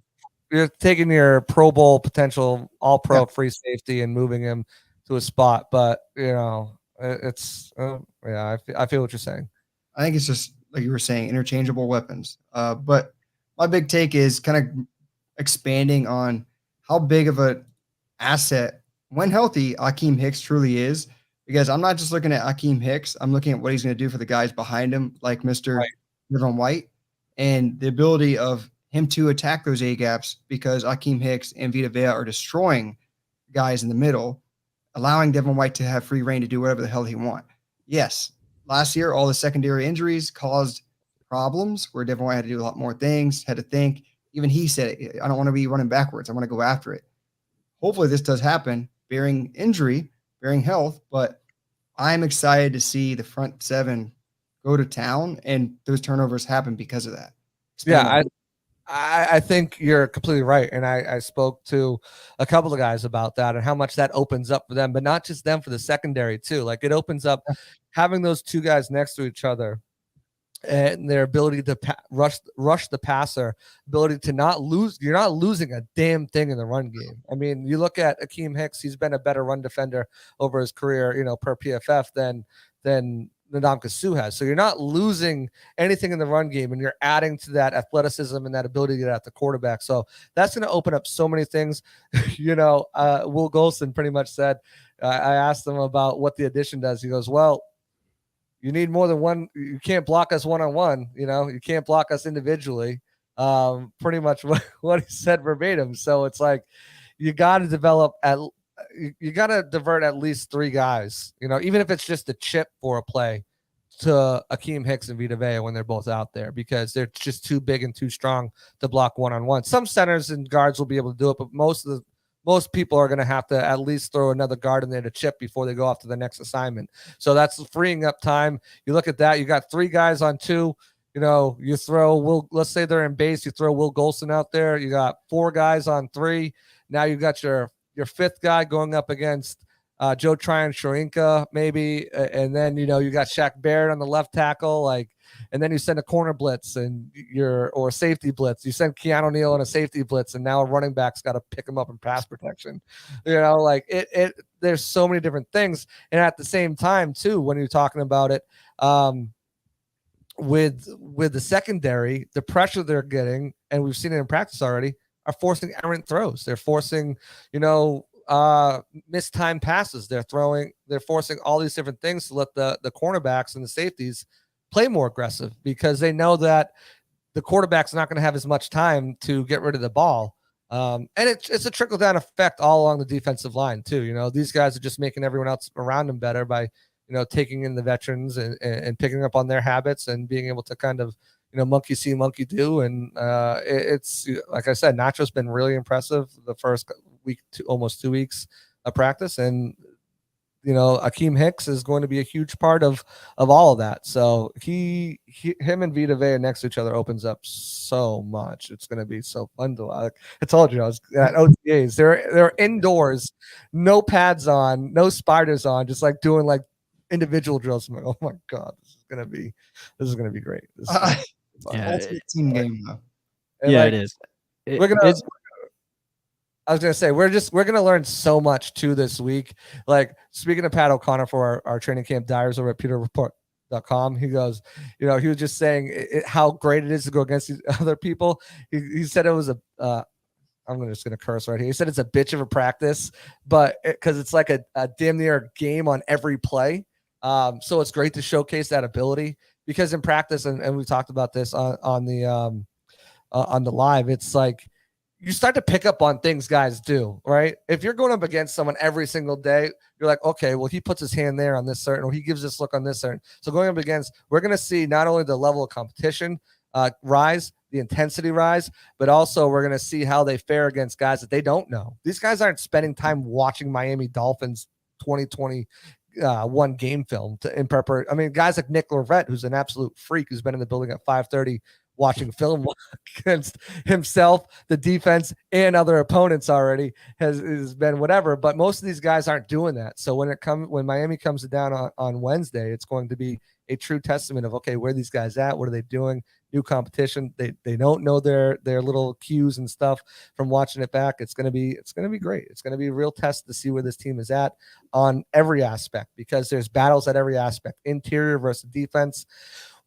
you're taking your Pro Bowl potential All Pro Yeah. free safety and moving him to a spot, but it's yeah, I feel what you're saying. I think it's just like you were saying, interchangeable weapons. But my big take is kind of expanding on how big of an asset, when healthy, Akeem Hicks truly is. Because I'm not just looking at Akeem Hicks, I'm looking at what he's going to do for the guys behind him, like Mr. Right. Devon White, and the ability of him to attack those A gaps because Akeem Hicks and Vita Vea are destroying guys in the middle, allowing Devon White to have free reign to do whatever the hell he wants. Yes, last year, all the secondary injuries caused problems where Devon White had to do a lot more things, had to think. Even he said, I don't want to be running backwards. I want to go after it. Hopefully this does happen, bearing injury, bearing health, but I'm excited to see the front seven go to town and those turnovers happen because of that. Yeah, I think you're completely right. And I spoke to a couple of guys about that and how much that opens up for them, but not just them, for the secondary too. Like, it opens up having those two guys next to each other and their ability to rush the passer, ability to not lose. You're not losing a damn thing in the run game. I mean, you look at Akeem Hicks, he's been a better run defender over his career, per PFF than Ndamukong Suh has. So you're not losing anything in the run game, and you're adding to that athleticism and that ability to get at the quarterback. So that's going to open up so many things. Will Golson pretty much said, I asked him about what the addition does. He goes, well, you need more than one. You can't block us one-on-one. You can't block us individually. Pretty much what he said verbatim. So it's like, you got to you got to divert at least three guys, even if it's just a chip for a play, to Akeem Hicks and Vita Vea when they're both out there, because they're just too big and too strong to block one-on-one. Some centers and guards will be able to do it, but most people are going to have to at least throw another guard in there to chip before they go off to the next assignment. So that's freeing up time. You look at that, you got three guys on two. You throw let's say they're in base, you throw Will Golson out there. You got four guys on three. Now you got your fifth guy going up against Joe Tryon-Shoyinka, maybe, and then you got Shaq Barrett on the left tackle, and then you send a corner blitz or a safety blitz. You send Keanu Neal on a safety blitz, and now a running back's got to pick him up in pass protection. There's so many different things, and at the same time too, when you're talking about it, with the secondary, the pressure they're getting, and we've seen it in practice already, are forcing errant throws. They're forcing, mistimed passes. They're forcing all these different things to let the cornerbacks and the safeties play more aggressive, because they know that the quarterback's not going to have as much time to get rid of the ball. And it's a trickle down effect all along the defensive line too. These guys are just making everyone else around them better by, taking in the veterans and picking up on their habits and being able to kind of, monkey see, monkey do. And it's, like I said, Nacho's been really impressive the first week to almost 2 weeks of practice. And, Akeem Hicks is going to be a huge part of all of that. So him and Vita Vea next to each other opens up so much. It's going to be so fun to like. I told you I was at OTAs. They're indoors, no pads on, no spiders on, just like doing like individual drills. I'm like, oh my God, this is gonna be great. Ultimate team game though. Yeah, it is. I was gonna say we're gonna learn so much too this week. Like, speaking of Pat O'Connor for our training camp diaries over at pewterreport.com, he goes, he was just saying how great it is to go against these other people. He said it was I'm just going to curse right here. He said it's a bitch of a practice, but because it's like a damn near game on every play. So it's great to showcase that ability, because in practice, and we talked about this on the live, it's like you start to pick up on things guys do, right? If you're going up against someone every single day, you're like, okay, well, he puts his hand there on this certain, or he gives this look on this certain. So going up against, we're going to see not only the level of competition rise, the intensity rise, but also we're going to see how they fare against guys that they don't know. These guys aren't spending time watching Miami Dolphins 2021 game film in preparation. I mean, guys like Nick Lorvette, who's an absolute freak, who's been in the building at 5:30 watching film against himself, the defense, and other opponents already has been whatever. But most of these guys aren't doing that. So when Miami comes down on Wednesday, it's going to be a true testament of, okay, where are these guys at? What are they doing? New competition. They don't know their little cues and stuff from watching it back. It's gonna be great. It's gonna be a real test to see where this team is at on every aspect, because there's battles at every aspect: interior versus defense,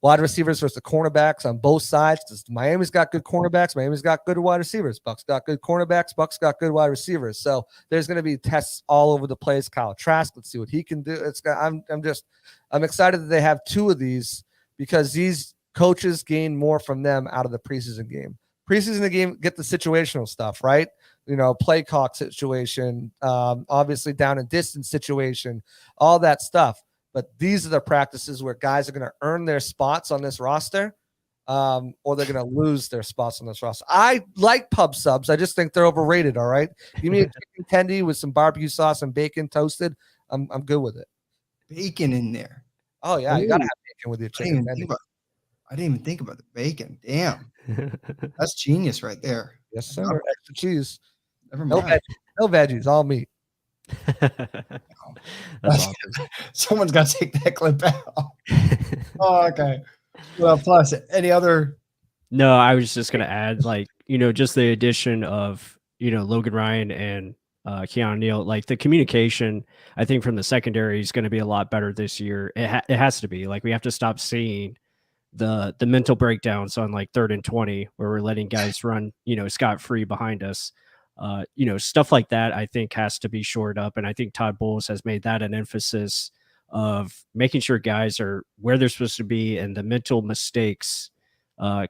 wide receivers versus the cornerbacks on both sides. Miami's got good cornerbacks. Miami's got good wide receivers. Bucs got good cornerbacks. Bucs got good wide receivers. So there's going to be tests all over the place. Kyle Trask, let's see what he can do. I'm excited that they have two of these, because these coaches gain more from them out of the preseason game. Preseason game, get the situational stuff, right? Play clock situation, obviously down and distance situation, all that stuff. But these are the practices where guys are going to earn their spots on this roster, or they're going to lose their spots on this roster. I like pub subs. I just think they're overrated. All right, give me a chicken tendy with some barbecue sauce and bacon toasted. I'm good with it. Bacon in there. Oh yeah, you gotta have bacon with your chicken tendy. I didn't even think about the bacon. Damn, that's genius right there. Yes, sir. Extra cheese. Never mind. No veggies, all meat. That's awesome. Someone's got to take that clip out. Oh, okay. Well, plus any other? No, I was just going to add, just the addition of, Logan Ryan and Keanu Neal, the communication, I think from the secondary is going to be a lot better this year. It has to be. We have to stop seeing the mental breakdowns on 3rd and 20 where we're letting guys run, scot-free behind us. Stuff like that, I think, has to be shored up. And I think Todd Bowles has made that an emphasis of making sure guys are where they're supposed to be and the mental mistakes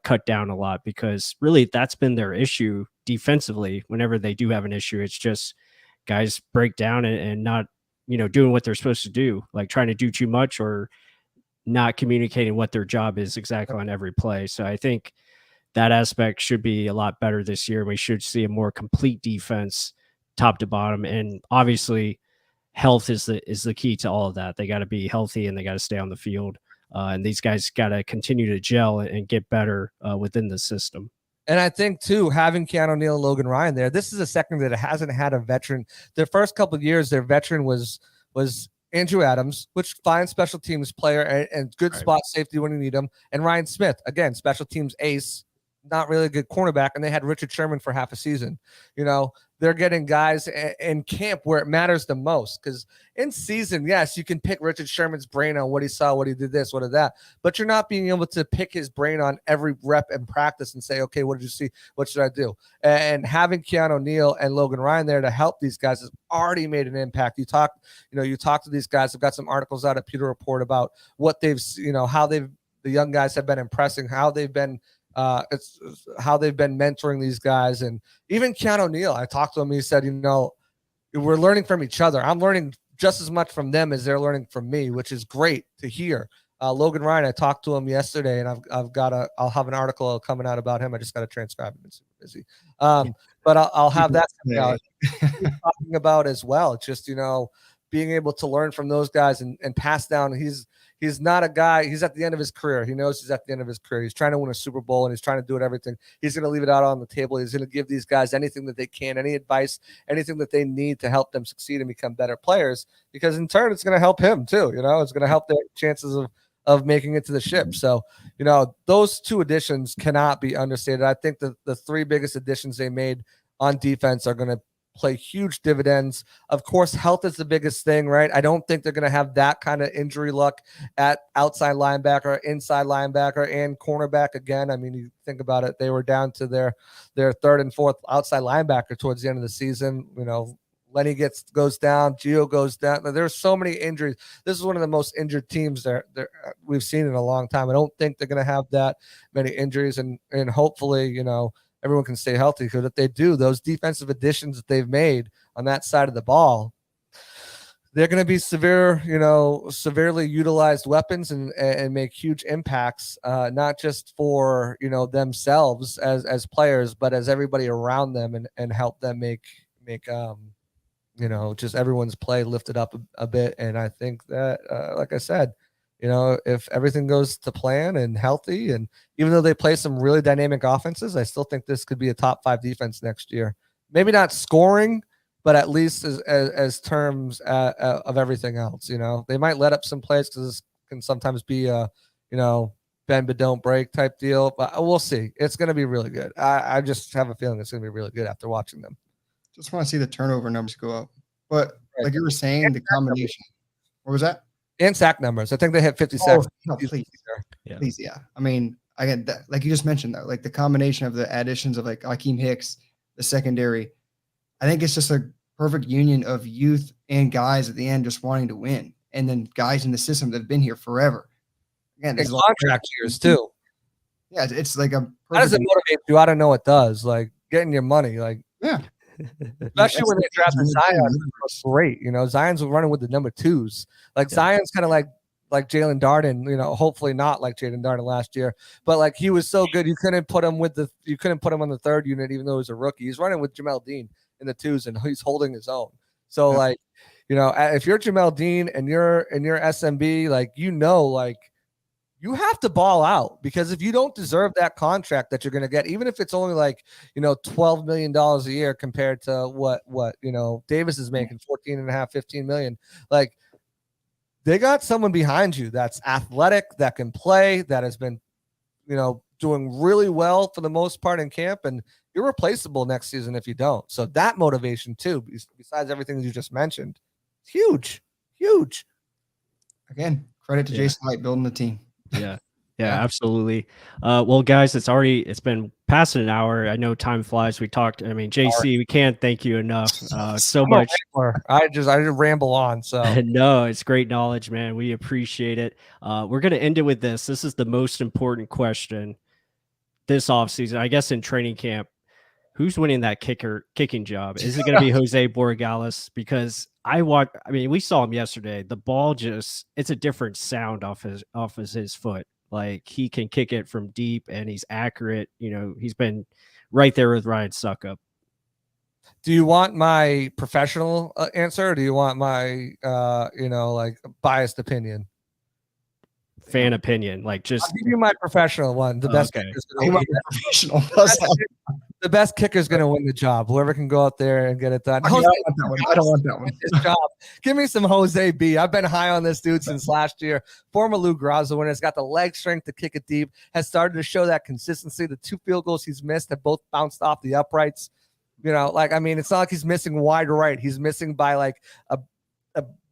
cut down a lot, because really that's been their issue defensively. Whenever they do have an issue, it's just guys break down and not, doing what they're supposed to do, trying to do too much or not communicating what their job is exactly on every play. So I think that aspect should be a lot better this year. We should see a more complete defense top to bottom. And obviously health is the key to all of that. They got to be healthy and they got to stay on the field. And these guys got to continue to gel and get better within the system. And I think, too, having Keanu Neal and Logan Ryan there, this is a second that hasn't had a veteran. Their first couple of years, their veteran was Andrew Adams, which fine special teams player and good spot safety when you need him. And Ryan Smith, again, special teams ace, not really a good cornerback, and they had Richard Sherman for half a season. They're getting guys in camp where it matters the most, because in season, yes, you can pick Richard Sherman's brain on what he saw, what he did this, what did that, but you're not being able to pick his brain on every rep and practice and say, okay, what did you see? What should I do? And having Keanu Neal and Logan Ryan there to help these guys has already made an impact. You talk to these guys. I've got some articles out at Pewter Report about what how the young guys have been impressing, how they've been it's how they've been mentoring these guys. And even Keanu Neal, I talked to him. He said, we're learning from each other. I'm learning just as much from them as they're learning from me, which is great to hear. Logan Ryan, I talked to him yesterday, and I'll have an article coming out about him. I just got to transcribe it. It's busy. But I'll have that coming out. Talking about as well, just, being able to learn from those guys and pass down. He's not a guy. He's at the end of his career. He knows he's at the end of his career. He's trying to win a Super Bowl, and he's trying to do it everything. He's going to leave it out on the table. He's going to give these guys anything that they can, any advice, anything that they need to help them succeed and become better players, because in turn, it's going to help him too. It's going to help their chances of making it to the ship. So, those two additions cannot be understated. I think the three biggest additions they made on defense are going to play huge dividends. Of course, health is the biggest thing, right? I don't think they're going to have that kind of injury luck at outside linebacker, inside linebacker, and cornerback again. I mean, you think about it, they were down to their third and fourth outside linebacker towards the end of the season. Lenny goes down, Gio goes down. There's so many injuries. This is one of the most injured teams we've seen in a long time. I don't think they're going to have that many injuries, and hopefully, everyone can stay healthy, because if they do, those defensive additions that they've made on that side of the ball, they're going to be severely utilized weapons and make huge impacts, not just for, themselves as players, but as everybody around them, and help them make just everyone's play lifted up a bit. And I think that, like I said, if everything goes to plan and healthy, and even though they play some really dynamic offenses, I still think this could be a top 5 defense next year. Maybe not scoring, but at least as terms of everything else. They might let up some plays because this can sometimes be a, bend but don't break type deal. But we'll see. It's going to be really good. I just have a feeling it's going to be really good after watching them. Just want to see the turnover numbers go up. But like you were saying, the combination. What was that? And sack numbers. I think they hit 56. Oh, no, please. Yeah. Please, yeah. I mean, I get that. Like you just mentioned, though, like the combination of the additions of like Akeem Hicks, the secondary, I think it's just a perfect union of youth and guys at the end just wanting to win. And then guys in the system that have been here forever. Again, there's contract years too. Yeah, it's like a. How does it motivate you? I don't know. It does. Like getting your money. Like yeah. Especially when they drafted Zion, was great. Zion's running with the number 2s. Like Zion's kind of like Jalen Darden. Hopefully not like Jalen Darden last year, but like he was so good, you couldn't put him on the 3rd unit, even though he was a rookie. He's running with Jamel Dean in the 2s, and he's holding his own. So like, if you're Jamel Dean and you're SMB, like you have to ball out, because if you don't deserve that contract that you're going to get, even if it's only like, $12 million a year compared to what Davis is making, 14.5, 15 million, like they got someone behind you that's athletic, that can play, that has been, doing really well for the most part in camp, and you're replaceable next season if you don't. So that motivation too, besides everything that you just mentioned, huge. Again, credit to Jason White building the team. Yeah, absolutely. Well, guys, it's been past an hour. I know time flies. We talked. I mean, JC, we can't thank you enough. So much. I just ramble on. So no, it's great knowledge, man. We appreciate it. We're gonna end it with this. This is the most important question this offseason, I guess, in training camp. Who's winning that kicking job? Is it going to be Jose Borregales? Because we saw him yesterday. The ball it's a different sound off his foot. Like he can kick it from deep and he's accurate. He's been right there with Ryan Suckup. Do you want my professional answer, or do you want my, biased opinion? Fan opinion, like just. I'll give you my professional one. The best kicker's going to win. Professional. The best kicker's going to win the job. Whoever can go out there and get it done. I don't want that one. His job. Give me some Jose B. I've been high on this dude since last year. Former Lou Graza winner. Has got the leg strength to kick it deep. Has started to show that consistency. The 2 field goals he's missed have both bounced off the uprights. It's not like he's missing wide right. He's missing by like a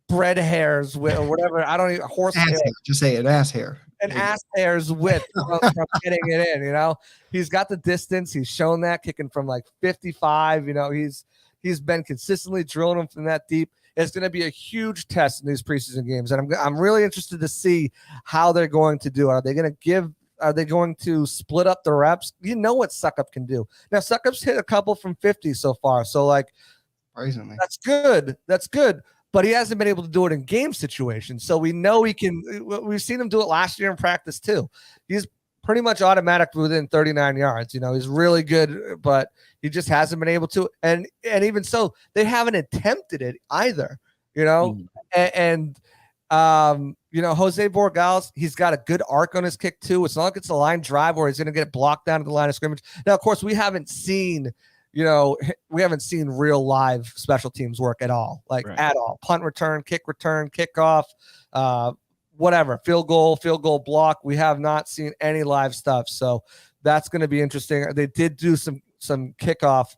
bread hairs with or whatever. I don't even horse hair. Just say it, ass hair. An ass hair's width from getting it in. He's got the distance. He's shown that kicking from like 55. He's been consistently drilling them from that deep. It's going to be a huge test in these preseason games, and I'm really interested to see how they're going to do it. Are they going to split up the reps? You know what Suckup can do. Now Suckup's hit a couple from 50 so far, so like, surprisingly, that's good. That's good. But he hasn't been able to do it in game situations. So we know he can. We've seen him do it last year in practice too. He's pretty much automatic within 39 yards. He's really good, but he just hasn't been able to. And even so, they haven't attempted it either. And Jose Borregales, he's got a good arc on his kick too. It's not like it's a line drive where he's going to get blocked down at the line of scrimmage. Now, of course, we haven't seen real live special teams work at all, at all. Punt return, kickoff, whatever, field goal block. We have not seen any live stuff. So that's going to be interesting. They did do some kickoff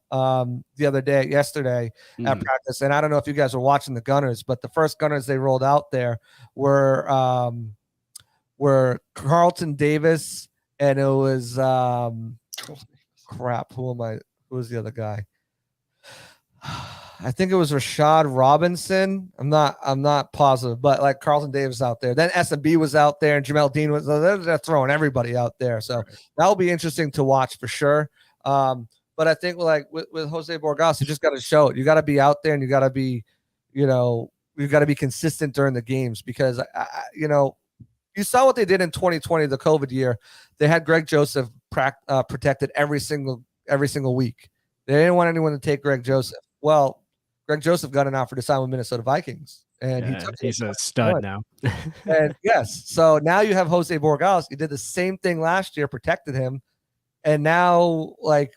yesterday at practice. And I don't know if you guys were watching the Gunners, but the first Gunners they rolled out there were Carlton Davis, and it was who was the other guy? I think it was Rashad Robinson. I'm not positive, but like Carlton Davis out there. Then SMB was out there, and Jamel Dean was. They're throwing everybody out there. So that'll be interesting to watch for sure. But I think like with Jose Borregales, you just got to show it. You got to be out there, and you got to be, you've got to be consistent during the games, because you saw what they did in 2020, the COVID year. They had Greg Joseph protected every single week. They didn't want anyone to take Greg Joseph. Well, Greg Joseph got an offer to sign with Minnesota Vikings. and he Yeah, took he's a stud now. And yes, so now you have Jose Borregales. He did the same thing last year, protected him, and now like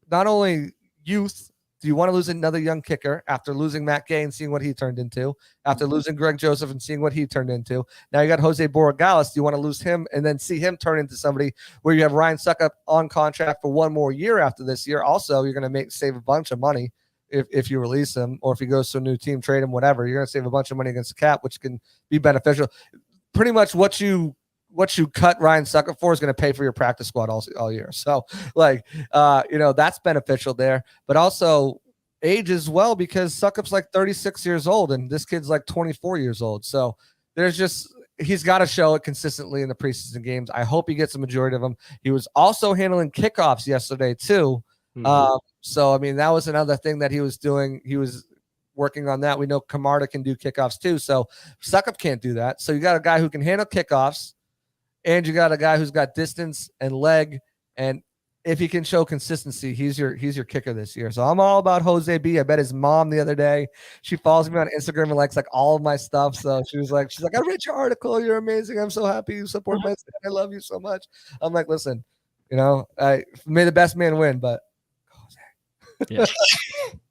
not only youth. Do you want to lose another young kicker after losing Matt Gay and seeing what he turned into? After losing Greg Joseph and seeing what he turned into? Now you got Jose Borregales. Do you want to lose him and then see him turn into somebody where you have Ryan Suckup on contract for one more year after this year? Also, you're going to save a bunch of money if you release him, or if he goes to a new team, trade him, whatever. You're going to save a bunch of money against the cap, which can be beneficial. Pretty much what you cut Ryan Suckup for is going to pay for your practice squad all year. So that's beneficial there, but also age as well, because Suckup's like 36 years old and this kid's like 24 years old. So he's got to show it consistently in the preseason games. I hope he gets a majority of them. He was also handling kickoffs yesterday too. Mm-hmm. So, I mean, that was another thing that he was doing. He was working on that. We know Camarda can do kickoffs too. So Suckup can't do that. So you got a guy who can handle kickoffs, and you got a guy who's got distance and leg. And if he can show consistency, he's your kicker this year. So I'm all about Jose B. I bet his mom the other day, she follows me on Instagram and likes like all of my stuff. So she's like, I read your article. You're amazing. I'm so happy you support my son. I love you so much. I'm like, listen, may the best man win, but yeah.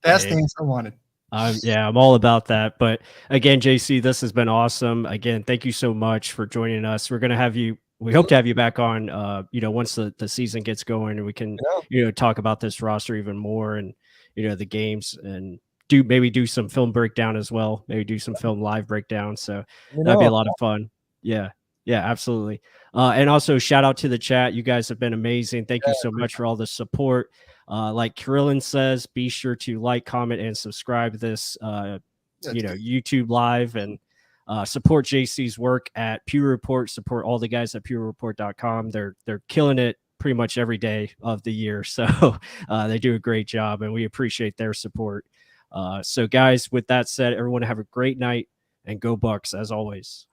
Best things I wanted. I'm all about that. But again, JC, this has been awesome. Again, thank you so much for joining us. We're going to have you. We hope to have you back on, once the season gets going, and we can, talk about this roster even more, and, the games, and do some film breakdown as well. Maybe do some film live breakdown. So that'd be a lot of fun. Yeah. Yeah, absolutely. And also shout out to the chat. You guys have been amazing. Thank you so much for all the support. Like Kirillin says, be sure to like, comment, and subscribe to this, YouTube live, and support JC's work at Pewter Report. Support all the guys at pewterreport.com. They're killing it pretty much every day of the year. So they do a great job, and we appreciate their support. So guys, with that said, everyone have a great night, and go Bucs as always.